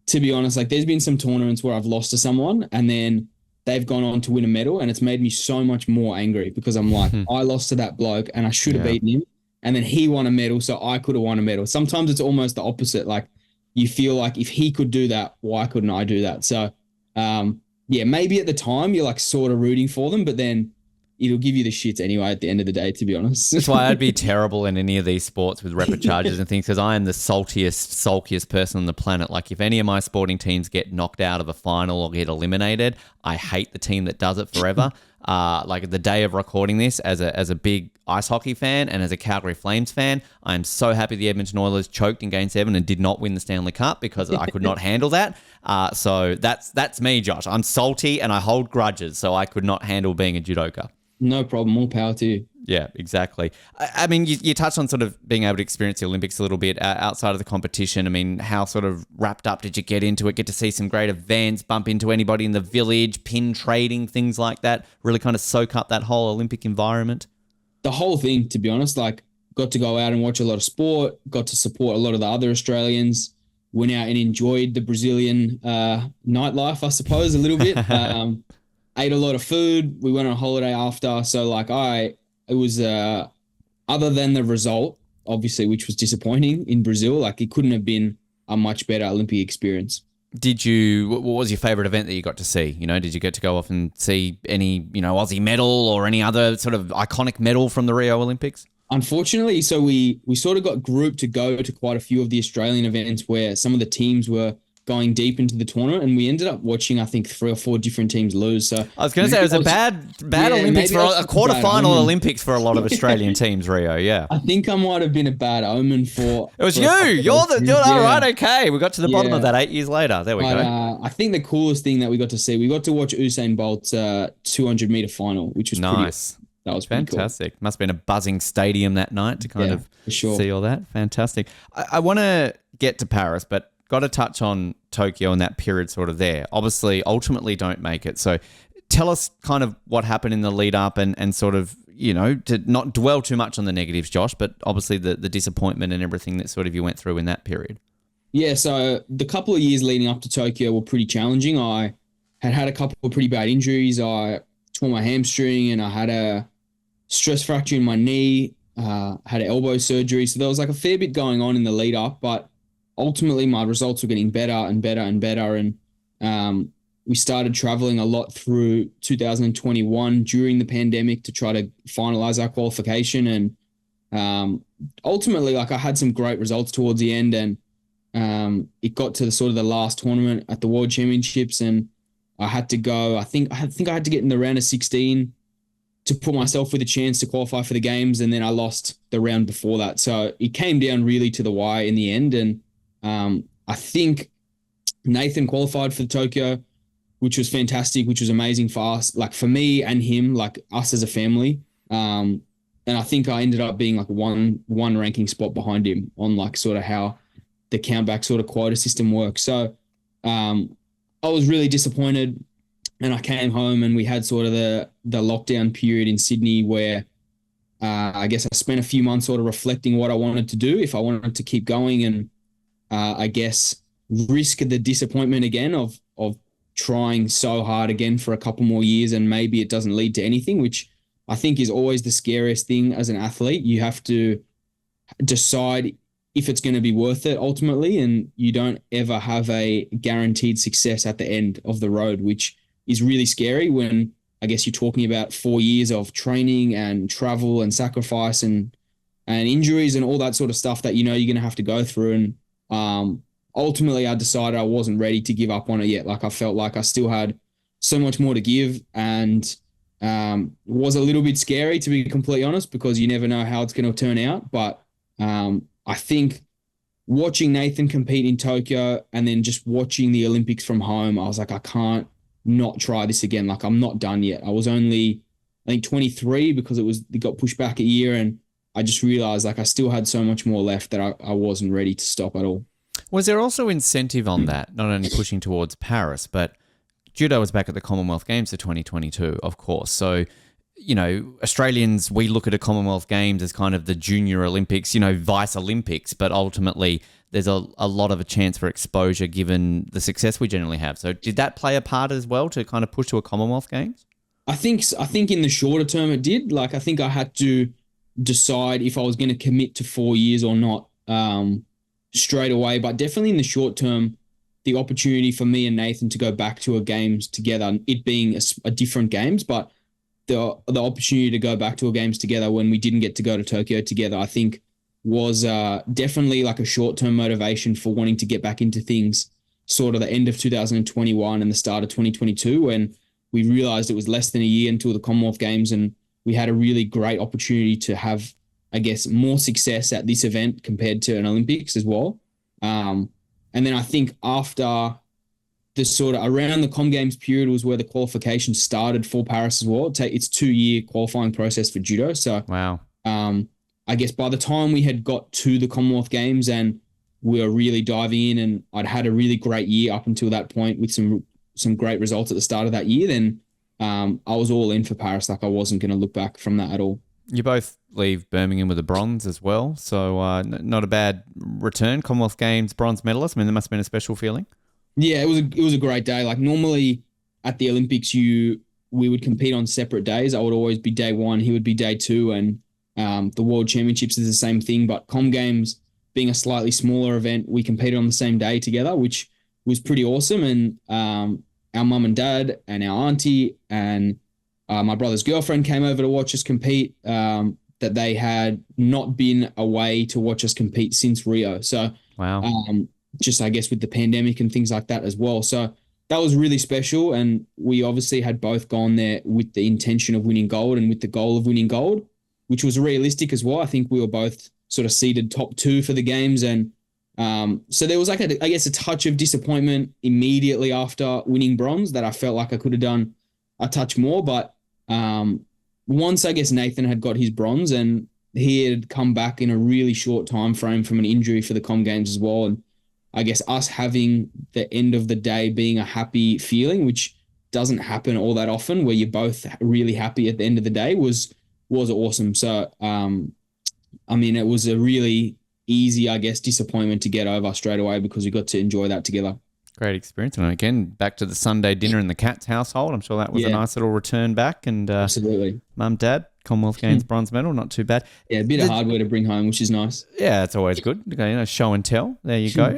to be honest, like there's been some tournaments where I've lost to someone and then they've gone on to win a medal, and it's made me so much more angry because I'm like, I lost to that bloke and I should have beaten him. And then he won a medal, so I could have won a medal. Sometimes it's almost the opposite. Like you feel like if he could do that, why couldn't I do that? So, yeah, maybe at the time you're like sort of rooting for them, but then it'll give you the shits anyway at the end of the day, to be honest. That's why I'd be terrible in any of these sports with repechages and things, because I am the sulkiest person on the planet. Like if any of my sporting teams get knocked out of a final or get eliminated, I hate the team that does it forever. Like the day of recording this, as a big ice hockey fan and as a Calgary Flames fan, I'm so happy the Edmonton Oilers choked in Game 7 and did not win the Stanley Cup, because I could not handle that. So that's me, Josh. I'm salty and I hold grudges, so I could not handle being a judoka. No problem. More power to you. Yeah, exactly. I mean, you touched on sort of being able to experience the Olympics a little bit outside of the competition. I mean, how sort of wrapped up did you get into it? Get to see some great events, bump into anybody in the village, pin trading, things like that, really kind of soak up that whole Olympic environment? The whole thing, to be honest, like got to go out and watch a lot of sport, got to support a lot of the other Australians, went out and enjoyed the Brazilian nightlife, I suppose, a little bit. Ate a lot of food. We went on a holiday after. So like it was, other than the result, obviously, which was disappointing in Brazil, like it couldn't have been a much better Olympic experience. What was your favorite event that you got to see? Did you get to go off and see any, Aussie medal or any other sort of iconic medal from the Rio Olympics? Unfortunately, so we sort of got grouped to go to quite a few of the Australian events where some of the teams were going deep into the tournament, and we ended up watching, I think, 3 or 4 different teams lose. So I was going to say it was a bad Olympics for a quarterfinal Olympics for a lot of Australian teams, Rio. Yeah, I think I might have been a bad omen for. It was you. You're all right. Okay, we got to the bottom of that 8 years later. There we go. I think the coolest thing that we got to watch Usain Bolt's 200 meter final, which was nice. That was fantastic. Cool. Must have been a buzzing stadium that night to kind of see all that. Fantastic. I want to get to Paris, but got to touch on Tokyo and that period sort of there. Obviously, ultimately don't make it. So tell us kind of what happened in the lead up and sort of, to not dwell too much on the negatives, Josh, but obviously the disappointment and everything that sort of you went through in that period. Yeah, so the couple of years leading up to Tokyo were pretty challenging. I had a couple of pretty bad injuries. I tore my hamstring and I had a stress fracture in my knee, had an elbow surgery. So there was like a fair bit going on in the lead up, but ultimately my results were getting better and better and better. And we started traveling a lot through 2021 during the pandemic to try to finalize our qualification. And ultimately, like I had some great results towards the end, and it got to the sort of the last tournament at the World Championships, and I had to go. I think I had to get in the round of 16 to put myself with a chance to qualify for the games, and then I lost the round before that. So it came down really to the wire in the end, and I think Nathan qualified for Tokyo, which was fantastic, which was amazing for us, like for me and him, like us as a family. And I think I ended up being like one ranking spot behind him on like sort of how the countback sort of quota system works. So I was really disappointed, and I came home and we had sort of the lockdown period in Sydney where I guess I spent a few months sort of reflecting what I wanted to do, if I wanted to keep going, and I guess risk the disappointment again of trying so hard again for a couple more years and maybe it doesn't lead to anything, which I think is always the scariest thing as an athlete. You have to decide if it's going to be worth it ultimately, and you don't ever have a guaranteed success at the end of the road, which is really scary when I guess you're talking about 4 years of training and travel and sacrifice and injuries and all that sort of stuff that you're going to have to go through. And ultimately, I decided I wasn't ready to give up on it yet. Like I felt like I still had so much more to give, and it was a little bit scary, to be completely honest, because you never know how it's going to turn out. But I think watching Nathan compete in Tokyo and then just watching the Olympics from home, I was like, I can't not try this again. Like I'm not done yet. I was only, I think 23 because it got pushed back a year, and I just realized like I still had so much more left that I wasn't ready to stop at all. Was there also incentive on that, not only pushing towards Paris, but judo was back at the Commonwealth Games for 2022, of course. So, Australians, we look at the Commonwealth Games as kind of the junior Olympics, vice Olympics, but ultimately there's a lot of a chance for exposure given the success we generally have. So did that play a part as well to kind of push to a Commonwealth Games? I think in the shorter term it did. Like I think I had to decide if I was going to commit to 4 years or not straight away, but definitely in the short term, the opportunity for me and Nathan to go back to a games together, it being a different games, but the opportunity to go back to a games together when we didn't get to go to Tokyo together, I think was definitely like a short-term motivation for wanting to get back into things sort of the end of 2021 and the start of 2022, when we realized it was less than a year until the Commonwealth Games, and we had a really great opportunity to have, I guess, more success at this event compared to an Olympics as well. And then I think after the sort of around the Com Games period was where the qualification started for Paris as well. It's 2-year qualifying process for judo. So wow. I guess by the time we had got to the Commonwealth Games and we were really diving in, and I'd had a really great year up until that point with some great results at the start of that year, then I was all in for Paris. Like I wasn't going to look back from that at all. You both leave Birmingham with a bronze as well, so not a bad return. Commonwealth Games bronze medalist. I mean, there must have been a special feeling. Yeah, it was a great day. Like normally at the Olympics, we would compete on separate days. I would always be day one, he would be day two, and the World Championships is the same thing. But Com Games being a slightly smaller event, we competed on the same day together, which was pretty awesome. And our mum and dad and our auntie and my brother's girlfriend came over to watch us compete, that they had not been away to watch us compete since Rio. So, wow. Just, I guess, with the pandemic and things like that as well. So that was really special. And we obviously had both gone there with the intention of winning gold and with the goal of winning gold, which was realistic as well. I think we were both sort of seeded top 2 for the games. And so there was like, I guess, a touch of disappointment immediately after winning bronze that I felt like I could have done a touch more. But once I guess Nathan had got his bronze and he had come back in a really short time frame from an injury for the Com Games as well, and I guess us having the end of the day being a happy feeling, which doesn't happen all that often, where you're both really happy at the end of the day, was awesome. So I mean, it was a really easy, I guess, disappointment to get over straight away because we got to enjoy that together. Great experience. And again, back to the Sunday dinner in the Katz household. I'm sure that was a nice little return back. And absolutely. Mum, Dad, Commonwealth Games bronze medal, not too bad. Yeah, a bit of hardware to bring home, which is nice. Yeah, it's always good. Show and tell. There you go.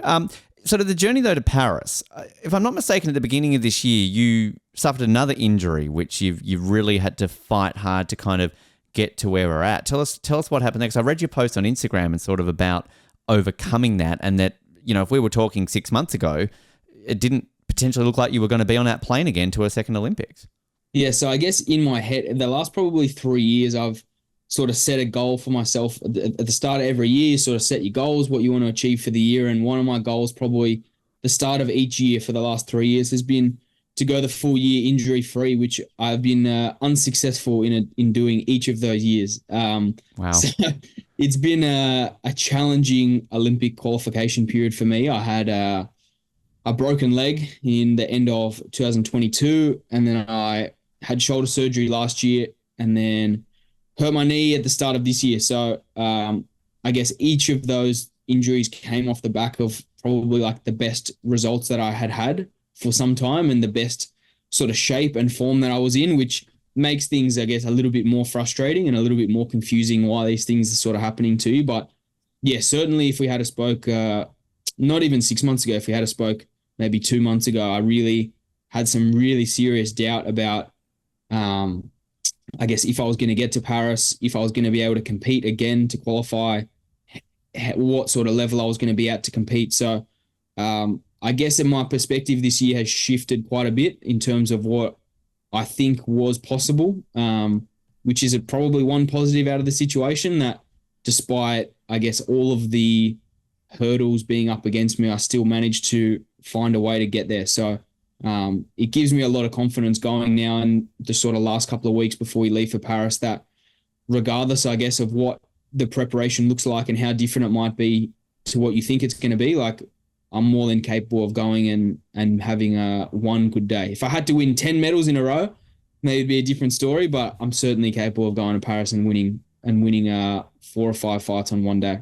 Sort of the journey, though, to Paris. If I'm not mistaken, at the beginning of this year, you suffered another injury, which you've really had to fight hard to kind of get to where we're at. Tell us what happened next. I read your post on Instagram and sort of about overcoming that, and that, if we were talking 6 months ago, it didn't potentially look like you were going to be on that plane again to a second Olympics. Yeah, so I guess in my head, the last probably 3 years, I've sort of set a goal for myself at the start of every year. Sort of set your goals, what you want to achieve for the year, and one of my goals, probably the start of each year for the last 3 years, has been to go the full year injury free, which I've been unsuccessful in doing each of those years. Wow. So it's been a challenging Olympic qualification period for me. I had a broken leg in the end of 2022, and then I had shoulder surgery last year, and then hurt my knee at the start of this year. So I guess each of those injuries came off the back of probably like the best results that I had for some time, and the best sort of shape and form that I was in, which makes things, I guess, a little bit more frustrating and a little bit more confusing why these things are sort of happening to you. But yeah, certainly if we had a spoke, not even 6 months ago, if we had a spoke maybe 2 months ago, I really had some really serious doubt about, I guess, if I was going to get to Paris, if I was going to be able to compete again to qualify, what sort of level I was going to be at to compete. So I guess in my perspective this year has shifted quite a bit in terms of what I think was possible, which is probably one positive out of the situation, that despite, I guess, all of the hurdles being up against me, I still managed to find a way to get there. So it gives me a lot of confidence going now in the sort of last couple of weeks before we leave for Paris, that regardless, I guess, of what the preparation looks like and how different it might be to what you think it's going to be, like, I'm more than capable of going and having one good day. If I had to win 10 medals in a row, maybe it'd be a different story, but I'm certainly capable of going to Paris and winning 4 or 5 fights on one day.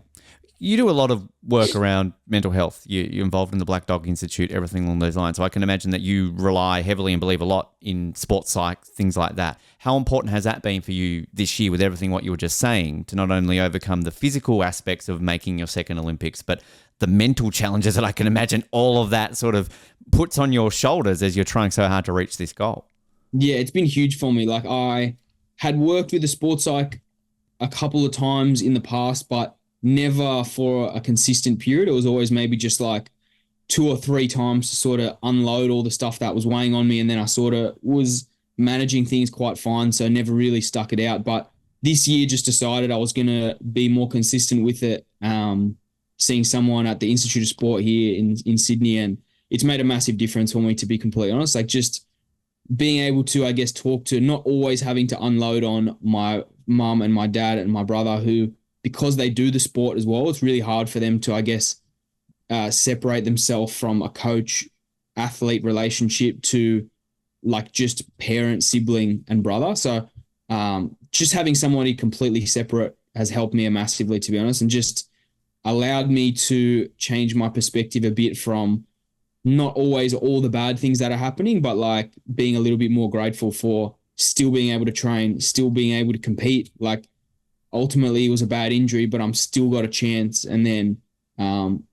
You do a lot of work around mental health. You're involved in the Black Dog Institute, everything along those lines. So I can imagine that you rely heavily and believe a lot in sports psych, things like that. How important has that been for you this year with everything what you were just saying, to not only overcome the physical aspects of making your second Olympics, but the mental challenges that I can imagine all of that sort of puts on your shoulders as you're trying so hard to reach this goal? Yeah, it's been huge for me. Like, I had worked with a sports psych a couple of times in the past, but never for a consistent period. It was always maybe just like 2 or 3 times to sort of unload all the stuff that was weighing on me. And then I sort of was managing things quite fine, so never really stuck it out. But this year just decided I was going to be more consistent with it, seeing someone at the Institute of Sport here in Sydney. And it's made a massive difference for me, to be completely honest. Like, just being able to, I guess, talk to, not always having to unload on my mum and my dad and my brother, who, because they do the sport as well, it's really hard for them to, I guess, separate themselves from a coach-athlete relationship to like just parent, sibling, and brother. So just having somebody completely separate has helped me massively, to be honest, and just allowed me to change my perspective a bit from not always all the bad things that are happening, but like being a little bit more grateful for still being able to train, still being able to compete. Like, ultimately it was a bad injury, but I'm still got a chance. And then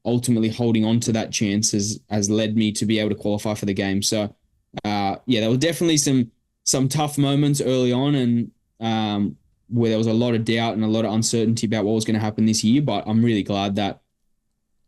ultimately holding on to that chance has led me to be able to qualify for the game. So yeah, there were definitely some tough moments early on, and where there was a lot of doubt and a lot of uncertainty about what was going to happen this year. But I'm really glad that,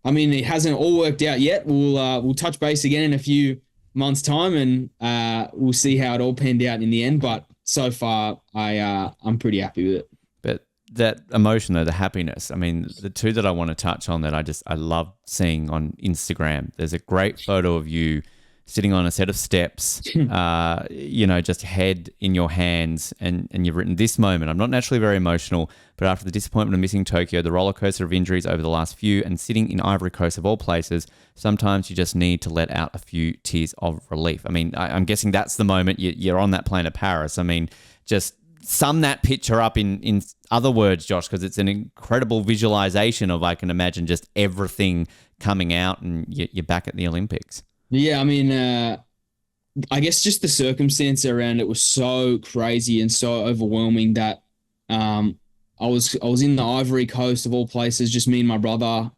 I mean, it hasn't all worked out yet. We'll touch base again in a few months' time, and we'll see how it all panned out in the end. But so far, I'm pretty happy with it. But that emotion, though, the happiness, I mean, the two that I want to touch on that I love seeing on Instagram, there's a great photo of you sitting on a set of steps, just head in your hands, and you've written, "This moment, I'm not naturally very emotional, but after the disappointment of missing Tokyo, the roller coaster of injuries over the last few, and sitting in Ivory Coast of all places, sometimes you just need to let out a few tears of relief." I mean, I'm guessing that's the moment you're on that plane to Paris. I mean, just sum that picture up in other words, Josh, because it's an incredible visualization of, I can imagine, just everything coming out, and you're back at the Olympics. Yeah, I mean, I guess just the circumstance around it was so crazy and so overwhelming that I was in the Ivory Coast of all places, just me and my brother.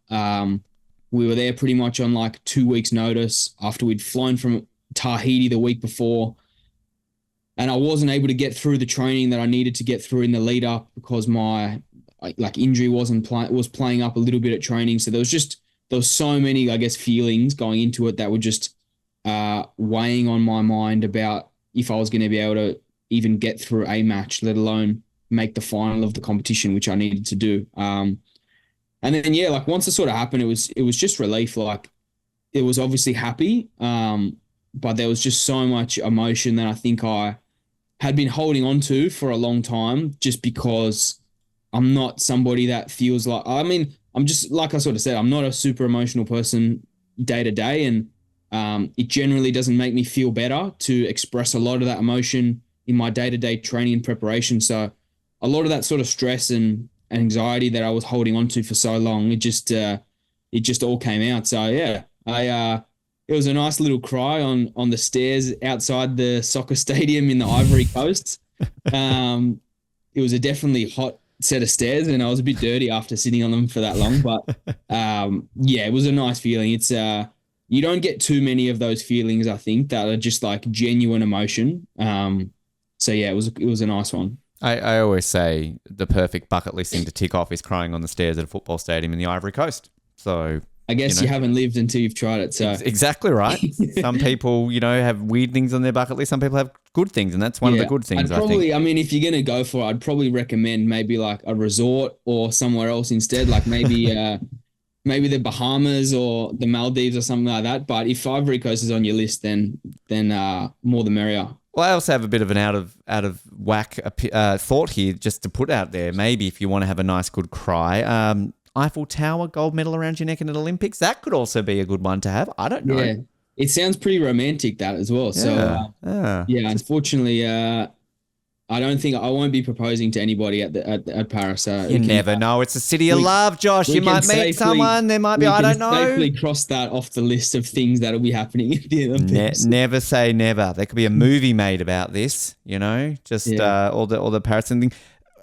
We were there pretty much on like 2 weeks' notice after we'd flown from Tahiti the week before, and I wasn't able to get through the training that I needed to get through in the lead up because my injury was playing up a little bit at training. So there was so many, I guess, feelings going into it that were just weighing on my mind about if I was going to be able to even get through a match, let alone make the final of the competition, which I needed to do. And then, yeah, like once it sort of happened, it was just relief. Like it was obviously happy, but there was just so much emotion that I think I had been holding on to for a long time, just because I'm not somebody that feels like, I mean, I'm just, like I sort of said, I'm not a super emotional person day to day. And it generally doesn't make me feel better to express a lot of that emotion in my day to day training and preparation. So a lot of that sort of stress and anxiety that I was holding on to for so long, it just all came out. So yeah, it was a nice little cry on the stairs outside the soccer stadium in the Ivory Coast. It was a definitely hot set of stairs, and I was a bit dirty after sitting on them for that long. But yeah, it was a nice feeling. It's you don't get too many of those feelings, I think, that are just like genuine emotion. So yeah, it was a nice one. I always say the perfect bucket list thing to tick off is crying on the stairs at a football stadium in the Ivory Coast. So I guess you haven't lived until you've tried it. So exactly right. Some people, have weird things on their bucket list. Some people have good things, and that's one of the good things. I'd probably, I think. I mean, if you're gonna go for it, I'd probably recommend maybe like a resort or somewhere else instead, like maybe maybe the Bahamas or the Maldives or something like that. But if Ivory Coast is on your list, then more the merrier. Well, I also have a bit of an out of whack thought here, just to put out there. Maybe if you want to have a nice good cry, Eiffel Tower gold medal around your neck in an Olympics, that could also be a good one to have. I don't know. Yeah, it sounds pretty romantic, that as well. So yeah, unfortunately, I don't think I won't be proposing to anybody at Paris. You never know. It's a city of love, Josh. You might meet someone. There might be. I don't know. Safely cross that off the list of things that'll be happening at the Olympics. Never say never. There could be a movie made about this. Just all the Paris thing.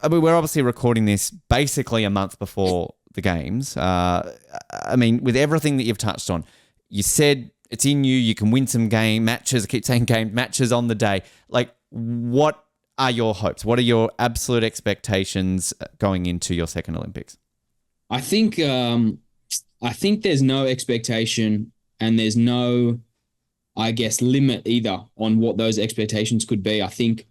I mean, we're obviously recording this basically a month before the games. I mean, with everything that you've touched on, you said it's in you. You can win some game matches. I keep saying game matches on the day. Like, what are your hopes? What are your absolute expectations going into your second Olympics? I think there's no expectation, and there's no, I guess, limit either on what those expectations could be. I think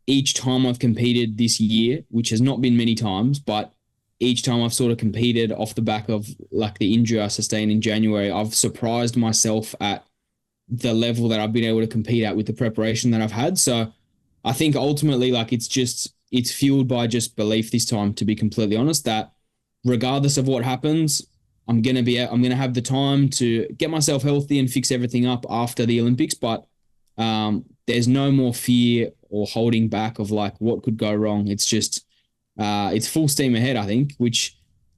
each time I've competed this year, which has not been many times, but each time I've sort of competed off the back of like the injury I sustained in January, I've surprised myself at the level that I've been able to compete at with the preparation that I've had. So I think ultimately, like, it's fueled by just belief this time, to be completely honest, that regardless of what happens, I'm going to have the time to get myself healthy and fix everything up after the Olympics. But there's no more fear or holding back of like what could go wrong. It's just, it's full steam ahead, I think, which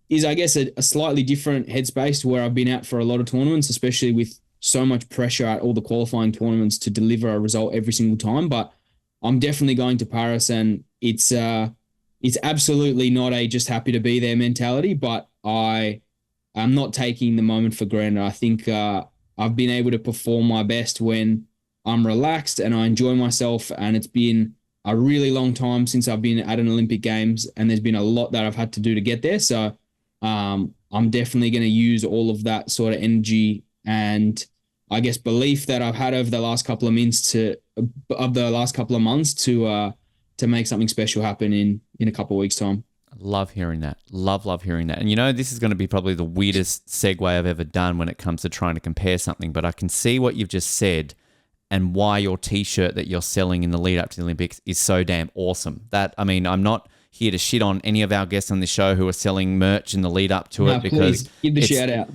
is, I guess, a slightly different headspace to where I've been at for a lot of tournaments, especially with so much pressure at all the qualifying tournaments to deliver a result every single time. But I'm definitely going to Paris, and it's absolutely not a just happy to be there mentality, but I'm not taking the moment for granted. I think I've been able to perform my best when I'm relaxed and I enjoy myself, and it's been a really long time since I've been at an Olympic Games, and there's been a lot that I've had to do to get there. So I'm definitely going to use all of that sort of energy and, I guess, belief that I've had over the last couple of months to make something special happen in a couple of weeks' time. Love hearing that. Love hearing that. And this is going to be probably the weirdest segue I've ever done when it comes to trying to compare something, but I can see what you've just said and why your T-shirt that you're selling in the lead up to the Olympics is so damn awesome. I'm not here to shit on any of our guests on this show who are selling merch in the lead up to it, because please, give the shout out.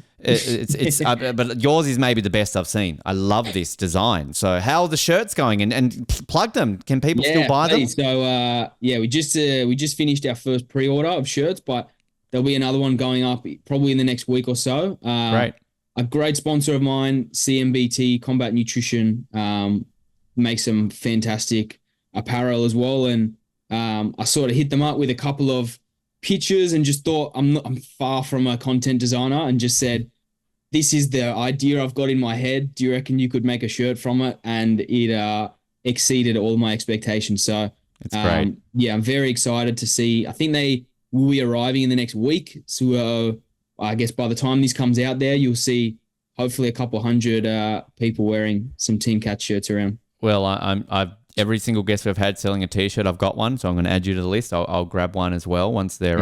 But yours is maybe the best I've seen. I love this design. So how are the shirts going? And plug them. Can people still buy them? So we just finished our first pre-order of shirts, but there'll be another one going up probably in the next week or so. Great. A great sponsor of mine, CMBT Combat Nutrition, makes some fantastic apparel as well. And I sort of hit them up with a couple of pictures and just thought, I'm far from a content designer, and just said, this is the idea I've got in my head. Do you reckon you could make a shirt from it? And it exceeded all my expectations. So it's great. Yeah, I'm very excited to see. I think they will be arriving in the next week. So I guess by the time this comes out there, you'll see hopefully a couple hundred people wearing some Team Cat shirts around. Well, I've every single guest we've had selling a T-shirt. I've got one, so I'm going to add you to the list. I'll grab one as well once they're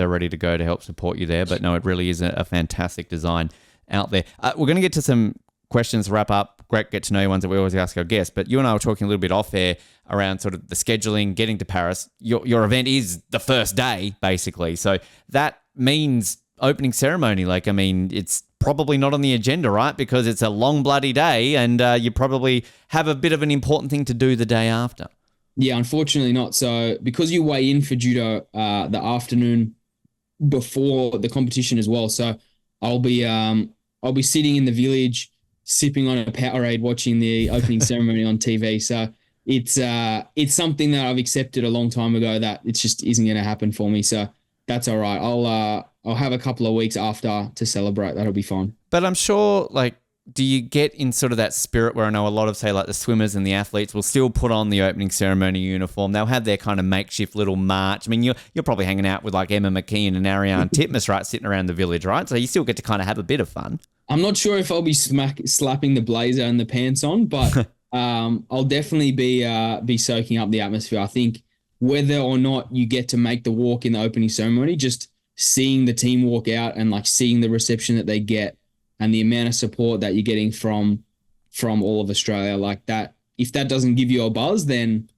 ready to go to help support you there. But no, it really is a fantastic design out there. We're going to get to some questions to wrap up. Great get to know you ones that we always ask our guests. But you and I were talking a little bit off air around sort of the scheduling, getting to Paris. Your event is the first day, basically. So that means opening ceremony. Like, I mean, it's probably not on the agenda, right? Because it's a long bloody day and you probably have a bit of an important thing to do the day after. Yeah, unfortunately not. So because you weigh in for judo the afternoon before the competition as well. So I'll be sitting in the village, sipping on a Powerade, watching the opening ceremony on TV. So it's something that I've accepted a long time ago that it just isn't going to happen for me. So that's all right. I'll have a couple of weeks after to celebrate. That'll be fine. But I'm sure, like, do you get in sort of that spirit where I know a lot of, say, like the swimmers and the athletes will still put on the opening ceremony uniform. They'll have their kind of makeshift little march. I mean, you're probably hanging out with like Emma McKeon and Ariane Titmus, right, sitting around the village, right? So you still get to kind of have a bit of fun. I'm not sure if I'll be slapping the blazer and the pants on, but I'll definitely be soaking up the atmosphere. I think whether or not you get to make the walk in the opening ceremony, just seeing the team walk out and like seeing the reception that they get and the amount of support that you're getting from all of Australia, like that, if that doesn't give you a buzz, then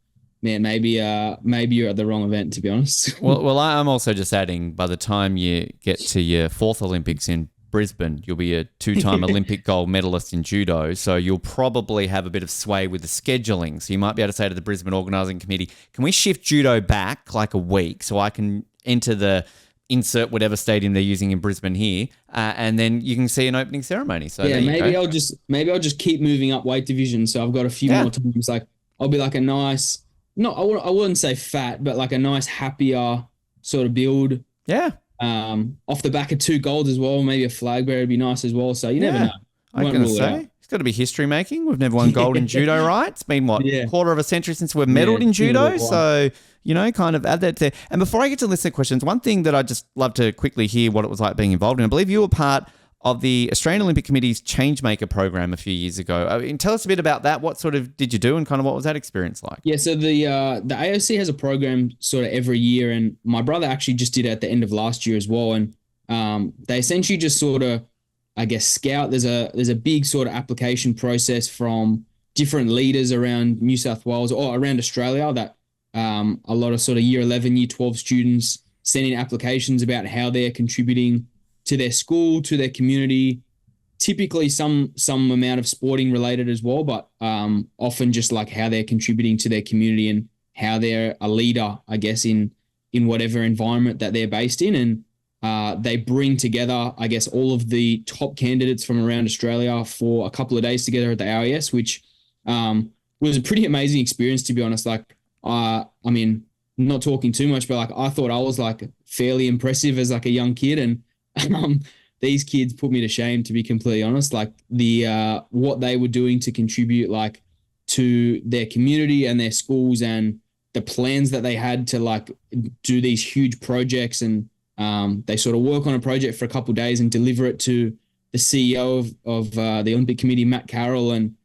man, maybe you're at the wrong event, to be honest. Well, I'm also just adding, by the time you get to your fourth Olympics in Brisbane, you'll be a 2-time Olympic gold medalist in judo, so you'll probably have a bit of sway with the scheduling. So you might be able to say to the Brisbane Organising Committee, can we shift judo back like a week so I can enter the insert whatever stadium they're using in Brisbane here, and then you can see an opening ceremony. So yeah, maybe I'll just keep moving up weight division. So I've got a few more times. Like I'll be like a nice, I wouldn't say fat, but like a nice happier sort of build. Yeah. Off the back of 2 golds as well, maybe a flag bearer would be nice as well. So you never know. I'm going to say it's got to be history making. We've never won gold in judo, right? It's been quarter of a century since we've medaled in judo. So, kind of add that there. And before I get to listener questions, one thing that I'd just love to quickly hear what it was like being involved in. I believe you were part of the Australian Olympic Committee's Changemaker program a few years ago. Tell us a bit about that. What sort of did you do and kind of what was that experience like? Yeah, so the AOC has a program sort of every year, and my brother actually just did it at the end of last year as well. And they essentially just sort of, I guess, scout. There's a big sort of application process from different leaders around New South Wales or around Australia that a lot of sort of year 11, year 12 students send in applications about how they're contributing to their school, to their community, typically some amount of sporting related as well, but often just like how they're contributing to their community and how they're a leader, I guess, in whatever environment that they're based in. And they bring together, I guess, all of the top candidates from around Australia for a couple of days together at the AIS, which was a pretty amazing experience, to be honest. Like, I mean, not talking too much, but like I thought I was like fairly impressive as like a young kid, and these kids put me to shame, to be completely honest. Like the what they were doing to contribute like to their community and their schools, and the plans that they had to like do these huge projects, and they sort of work on a project for a couple of days and deliver it to the CEO of the Olympic Committee, Matt Carroll, and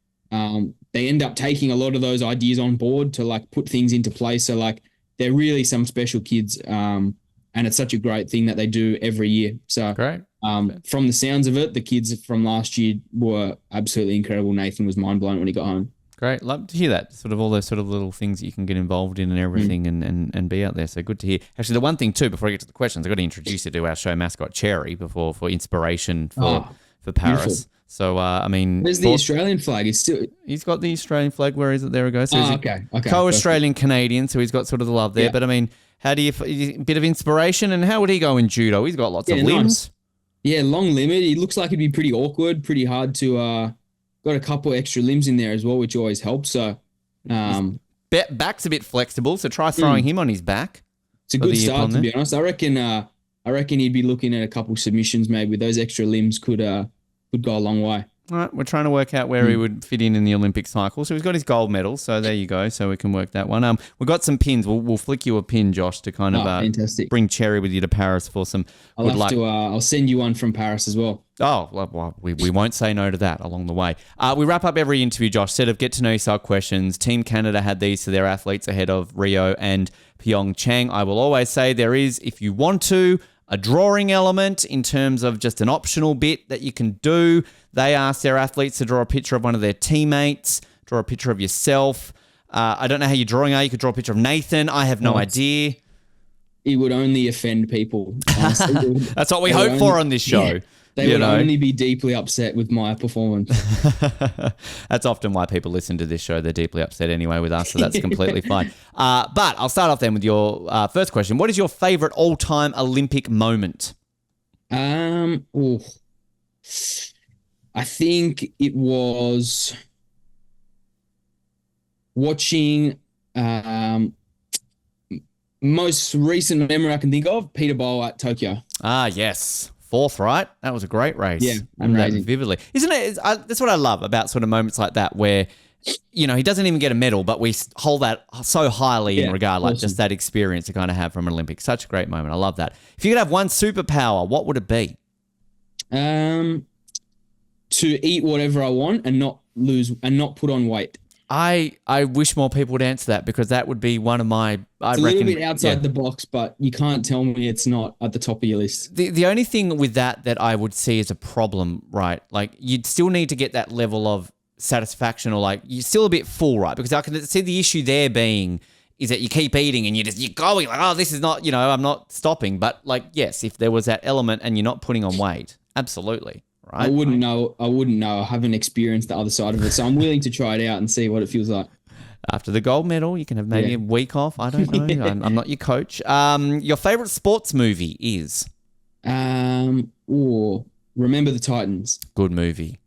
they end up taking a lot of those ideas on board to like put things into place. So like they're really some special kids, and it's such a great thing that they do every year. So great. From the sounds of it, the kids from last year were absolutely incredible. Nathan was mind blown when he got home. Great. Love to hear that. Sort of all those sort of little things that you can get involved in and everything and be out there. So good to hear. Actually, the one thing too, before I get to the questions, I've got to introduce you to our show mascot, Cherry, for inspiration for Paris. Beautiful. So, I mean... Where's the Australian flag? He's got the Australian flag. Where is it? There we go. So he's okay. Co-Australian Canadian, so he's got sort of the love there. Yeah. But, I mean, how do you... A bit of inspiration, and how would he go in judo? He's got lots of limbs. Nice. Yeah, long limit. He looks like he'd be pretty awkward, pretty hard to... got a couple extra limbs in there as well, which always helps. So... back's a bit flexible, so try throwing him on his back. It's a good start, to be honest. I reckon he'd be looking at a couple submissions maybe. Those extra limbs could go a long way. All right, we're trying to work out where he would fit in the Olympic cycle. So he's got his gold medal. So there you go. So we can work that one. We've got some pins. We'll flick you a pin, Josh, to kind of fantastic. Bring Cherry with you to Paris for some good luck. I'll send you one from Paris as well. Oh, well, we won't say no to that along the way. We wrap up every interview, Josh, set of get-to-know-yourself questions. Team Canada had these to their athletes ahead of Rio and Pyeongchang. I will always say there is, if you want to, a drawing element in terms of just an optional bit that you can do. They asked their athletes to draw a picture of one of their teammates, draw a picture of yourself. I don't know how your drawing are. You could draw a picture of Nathan. I have no idea. It would only offend people. Honestly. That's what we hope for on this show. Yeah. They would only be deeply upset with my performance. That's often why people listen to this show. They're deeply upset anyway with us, so that's completely fine. But I'll start off then with your first question. What is your favorite all-time Olympic moment? I think it was watching most recent memory I can think of, Peter Bowl at Tokyo. Ah, yes. Fourth, right? That was a great race. Yeah, I remember that vividly. Isn't it? That's what I love about sort of moments like that where, he doesn't even get a medal, but we hold that so highly in regard, like just that experience to kind of have from an Olympics. Such a great moment. I love that. If you could have one superpower, what would it be? To eat whatever I want and not lose and not put on weight. I wish more people would answer that because that would be one of my. It's a little bit outside the box, but you can't tell me it's not at the top of your list. The only thing with that I would see as a problem, right? Like you'd still need to get that level of satisfaction, or like you're still a bit full, right? Because I can see the issue there being is that you keep eating and you're going like, oh, this is not, I'm not stopping. But like, yes, if there was that element and you're not putting on weight, absolutely. Right? I wouldn't know. I haven't experienced the other side of it. So I'm willing to try it out and see what it feels like. After the gold medal, you can have maybe a week off. I don't know. I'm not your coach. Your favorite sports movie is? Remember the Titans. Good movie.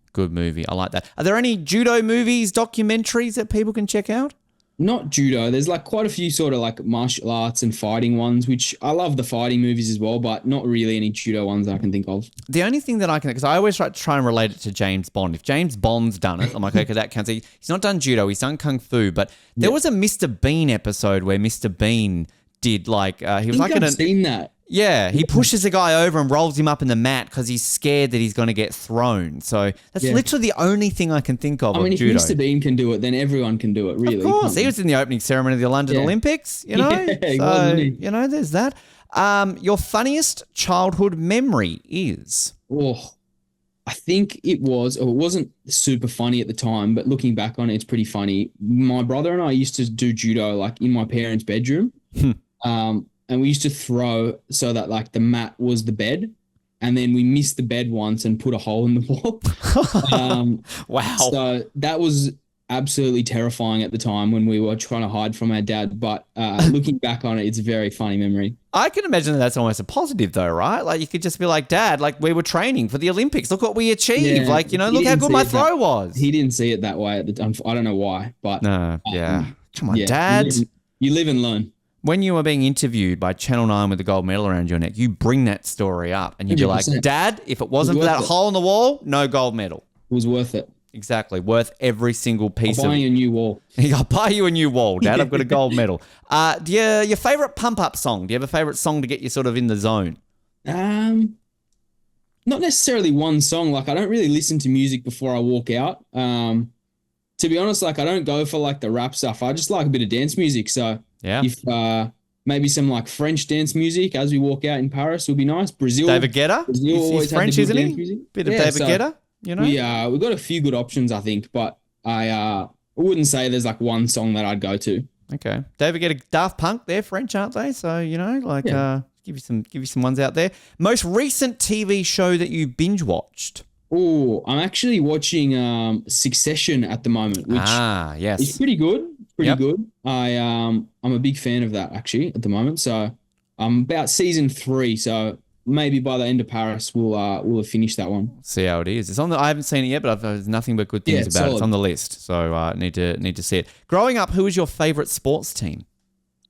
I like that. Are there any judo movies, documentaries that people can check out? Not judo. There's like quite a few sort of like martial arts and fighting ones, which I love the fighting movies as well, but not really any judo ones I can think of. The only thing that I can, because I always try and relate it to James Bond. If James Bond's done it, I'm like, okay, that counts. He's not done judo. He's done kung fu, but there was a Mr. Bean episode where Mr. Bean did like, he was like I've seen that. Yeah, he pushes a guy over and rolls him up in the mat because he's scared that he's going to get thrown. So that's literally the only thing I can think of. I mean, if judo. Mr. Bean can do it, then everyone can do it, really. Of course. He was in the opening ceremony of the London Olympics, Yeah, he was, there's that. Your funniest childhood memory is? I think it wasn't super funny at the time, but looking back on it, it's pretty funny. My brother and I used to do judo like in my parents' bedroom. And we used to throw so that like the mat was the bed, and then we missed the bed once and put a hole in the wall. Wow. So that was absolutely terrifying at the time when we were trying to hide from our dad. But looking back on it, it's a very funny memory. I can imagine that's almost a positive though, right? Like you could just be like, Dad, like we were training for the Olympics. Look what we achieved. Yeah, like, look how good my throw was. He didn't see it that way at the time. I don't know why, but no, come on, Dad. You live and learn. When you were being interviewed by Channel 9 with the gold medal around your neck, you bring that story up and you'd be like, Dad, if it wasn't for that hole in the wall, no gold medal. It was worth it. Exactly. Worth every single piece I'll buy you a new wall. I'll buy you a new wall, Dad. I've got a gold medal. Your favorite pump-up song? Do you have a favorite song to get you sort of in the zone? Not necessarily one song. Like I don't really listen to music before I walk out. To be honest, like I don't go for like the rap stuff. I just like a bit of dance music. So if maybe some like French dance music as we walk out in Paris would be nice. Brazil. David Guetta. He's French, isn't he? Music. Bit of David Guetta, we've got a few good options, I think, but I wouldn't say there's like one song that I'd go to. Okay. David Guetta, Daft Punk, they're French, aren't they? So, give you some ones out there. Most recent TV show that you binge watched? Oh, I'm actually watching Succession at the moment, which is pretty good. Pretty good. I'm a big fan of that actually at the moment. So I'm about season 3. So maybe by the end of Paris we'll have finished that one. See how it is. It's on I haven't seen it yet, but I've heard nothing but good things about it. It's on the list, so need to see it. Growing up, who was your favorite sports team?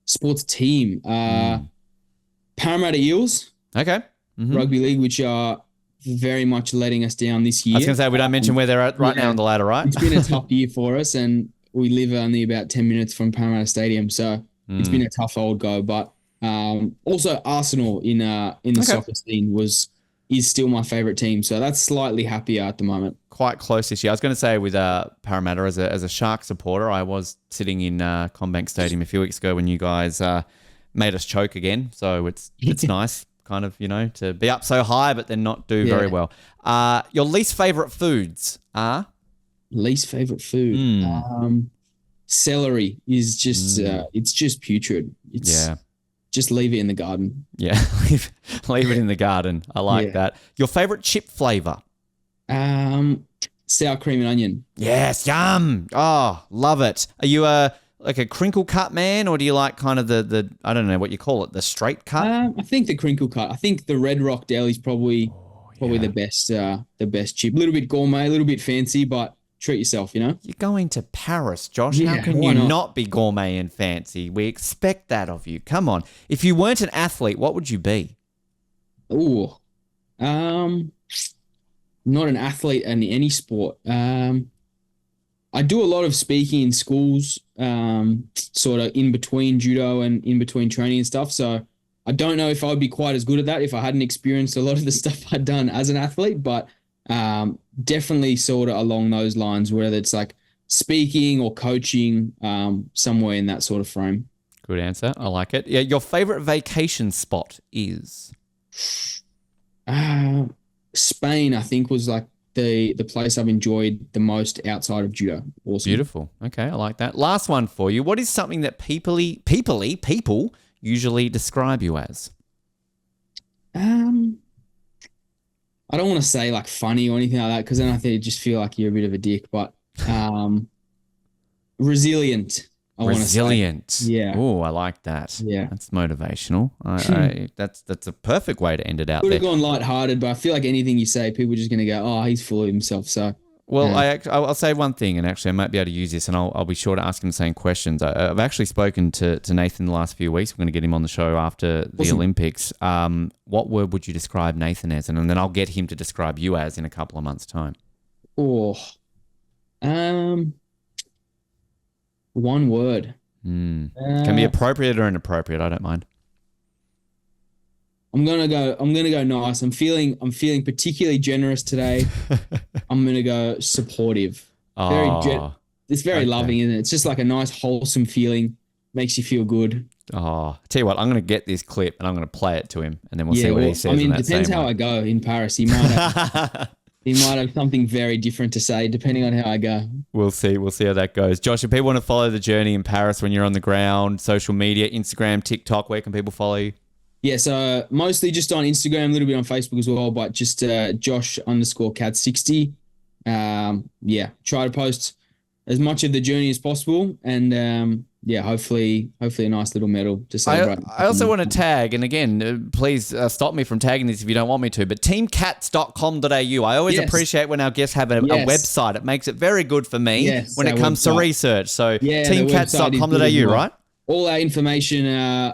Sports team, Parramatta Eels. Okay. Rugby league, which are very much letting us down this year. I was going to say, we don't mention where they're at right now on the ladder, right? It's been a tough year for us, and we live only about 10 minutes from Parramatta Stadium, so it's been a tough old go. But also Arsenal in the soccer scene is still my favourite team, so that's slightly happier at the moment. Quite close this year. I was going to say with Parramatta, as a Shark supporter, I was sitting in Combank Stadium a few weeks ago when you guys made us choke again. So it's nice, kind of, to be up so high but then not do very well. Your least favourite foods are? Least favourite food? Celery is just it's just putrid. Just leave it in the garden. Yeah, leave it in the garden. I like that. Your favourite chip flavour? Sour cream and onion. Yes, yum. Oh, love it. Are you a crinkle cut man, or do you like kind of the I don't know what you call it, the straight cut? I think the crinkle cut. I think the Red Rock Deli is probably the best chip. A little bit gourmet, a little bit fancy, but treat yourself, You're going to Paris, Josh. How can you not be gourmet and fancy? We expect that of you. Come on. If you weren't an athlete, what would you be? Ooh. Not an athlete in any sport. I do a lot of speaking in schools, sort of in between judo and in between training and stuff. So I don't know if I would be quite as good at that if I hadn't experienced a lot of the stuff I'd done as an athlete, but definitely sort of along those lines, whether it's like speaking or coaching, somewhere in that sort of frame. Good answer. I like it. Yeah, your favorite vacation spot is? Spain, I think, was like the place I've enjoyed the most outside of judo. Awesome. Beautiful. Okay, I like that. Last one for you. What is something that people usually describe you as? I don't want to say like funny or anything like that, because then I think you just feel like you're a bit of a dick, but resilient. Resilient. Yeah. Oh, I like that. Yeah. That's motivational. That's a perfect way to end it out Could there. have gone lighthearted, but I feel like anything you say, people are just going to go, oh, he's full of himself. So, well, I'll say one thing, and actually I might be able to use this, and I'll be sure to ask him the same questions. I've actually spoken to Nathan the last few weeks. We're going to get him on the show after the Olympics. What word would you describe Nathan as? And then I'll get him to describe you as in a couple of months' time. Oh, one word. Can be appropriate or inappropriate. I don't mind. I'm gonna go nice. I'm feeling particularly generous today. I'm gonna go supportive. It's very loving, isn't it? It's just like a nice, wholesome feeling. Makes you feel good. Oh, tell you what, I'm gonna get this clip and I'm gonna play it to him, and then we'll see what he says. I mean, depends how I go in Paris. He might have. He might have something very different to say, depending on how I go. We'll see how that goes. Josh, if people want to follow the journey in Paris when you're on the ground, social media, Instagram, TikTok, where can people follow you? Yeah, so mostly just on Instagram, a little bit on Facebook as well, but just Josh_Katz60. Try to post as much of the journey as possible, and hopefully a nice little medal to celebrate. I also want to tag, and again, please stop me from tagging this if you don't want me to, but teamcats.com.au. I always appreciate when our guests have a website. It makes it very good for me when it comes to research. So teamcats.com.au, right? All our information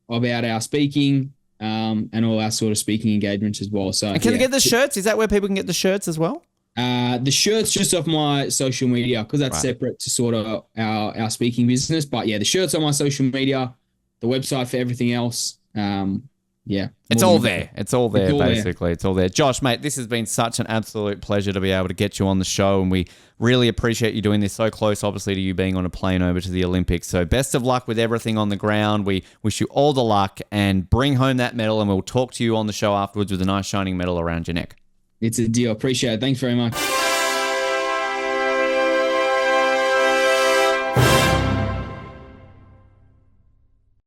about our speaking and all our sort of speaking engagements as well. So, and can they get the shirts? Is that where people can get the shirts as well? The shirt's just off my social media because that's separate to sort of our speaking business. But yeah, the shirt's on my social media, the website for everything else. It's all there. It's all there, basically. It's all there. Josh, mate, this has been such an absolute pleasure to be able to get you on the show, and we really appreciate you doing this so close, obviously, to you being on a plane over to the Olympics. So best of luck with everything on the ground. We wish you all the luck and bring home that medal, and we'll talk to you on the show afterwards with a nice shining medal around your neck. It's a deal. Appreciate it. Thanks very much.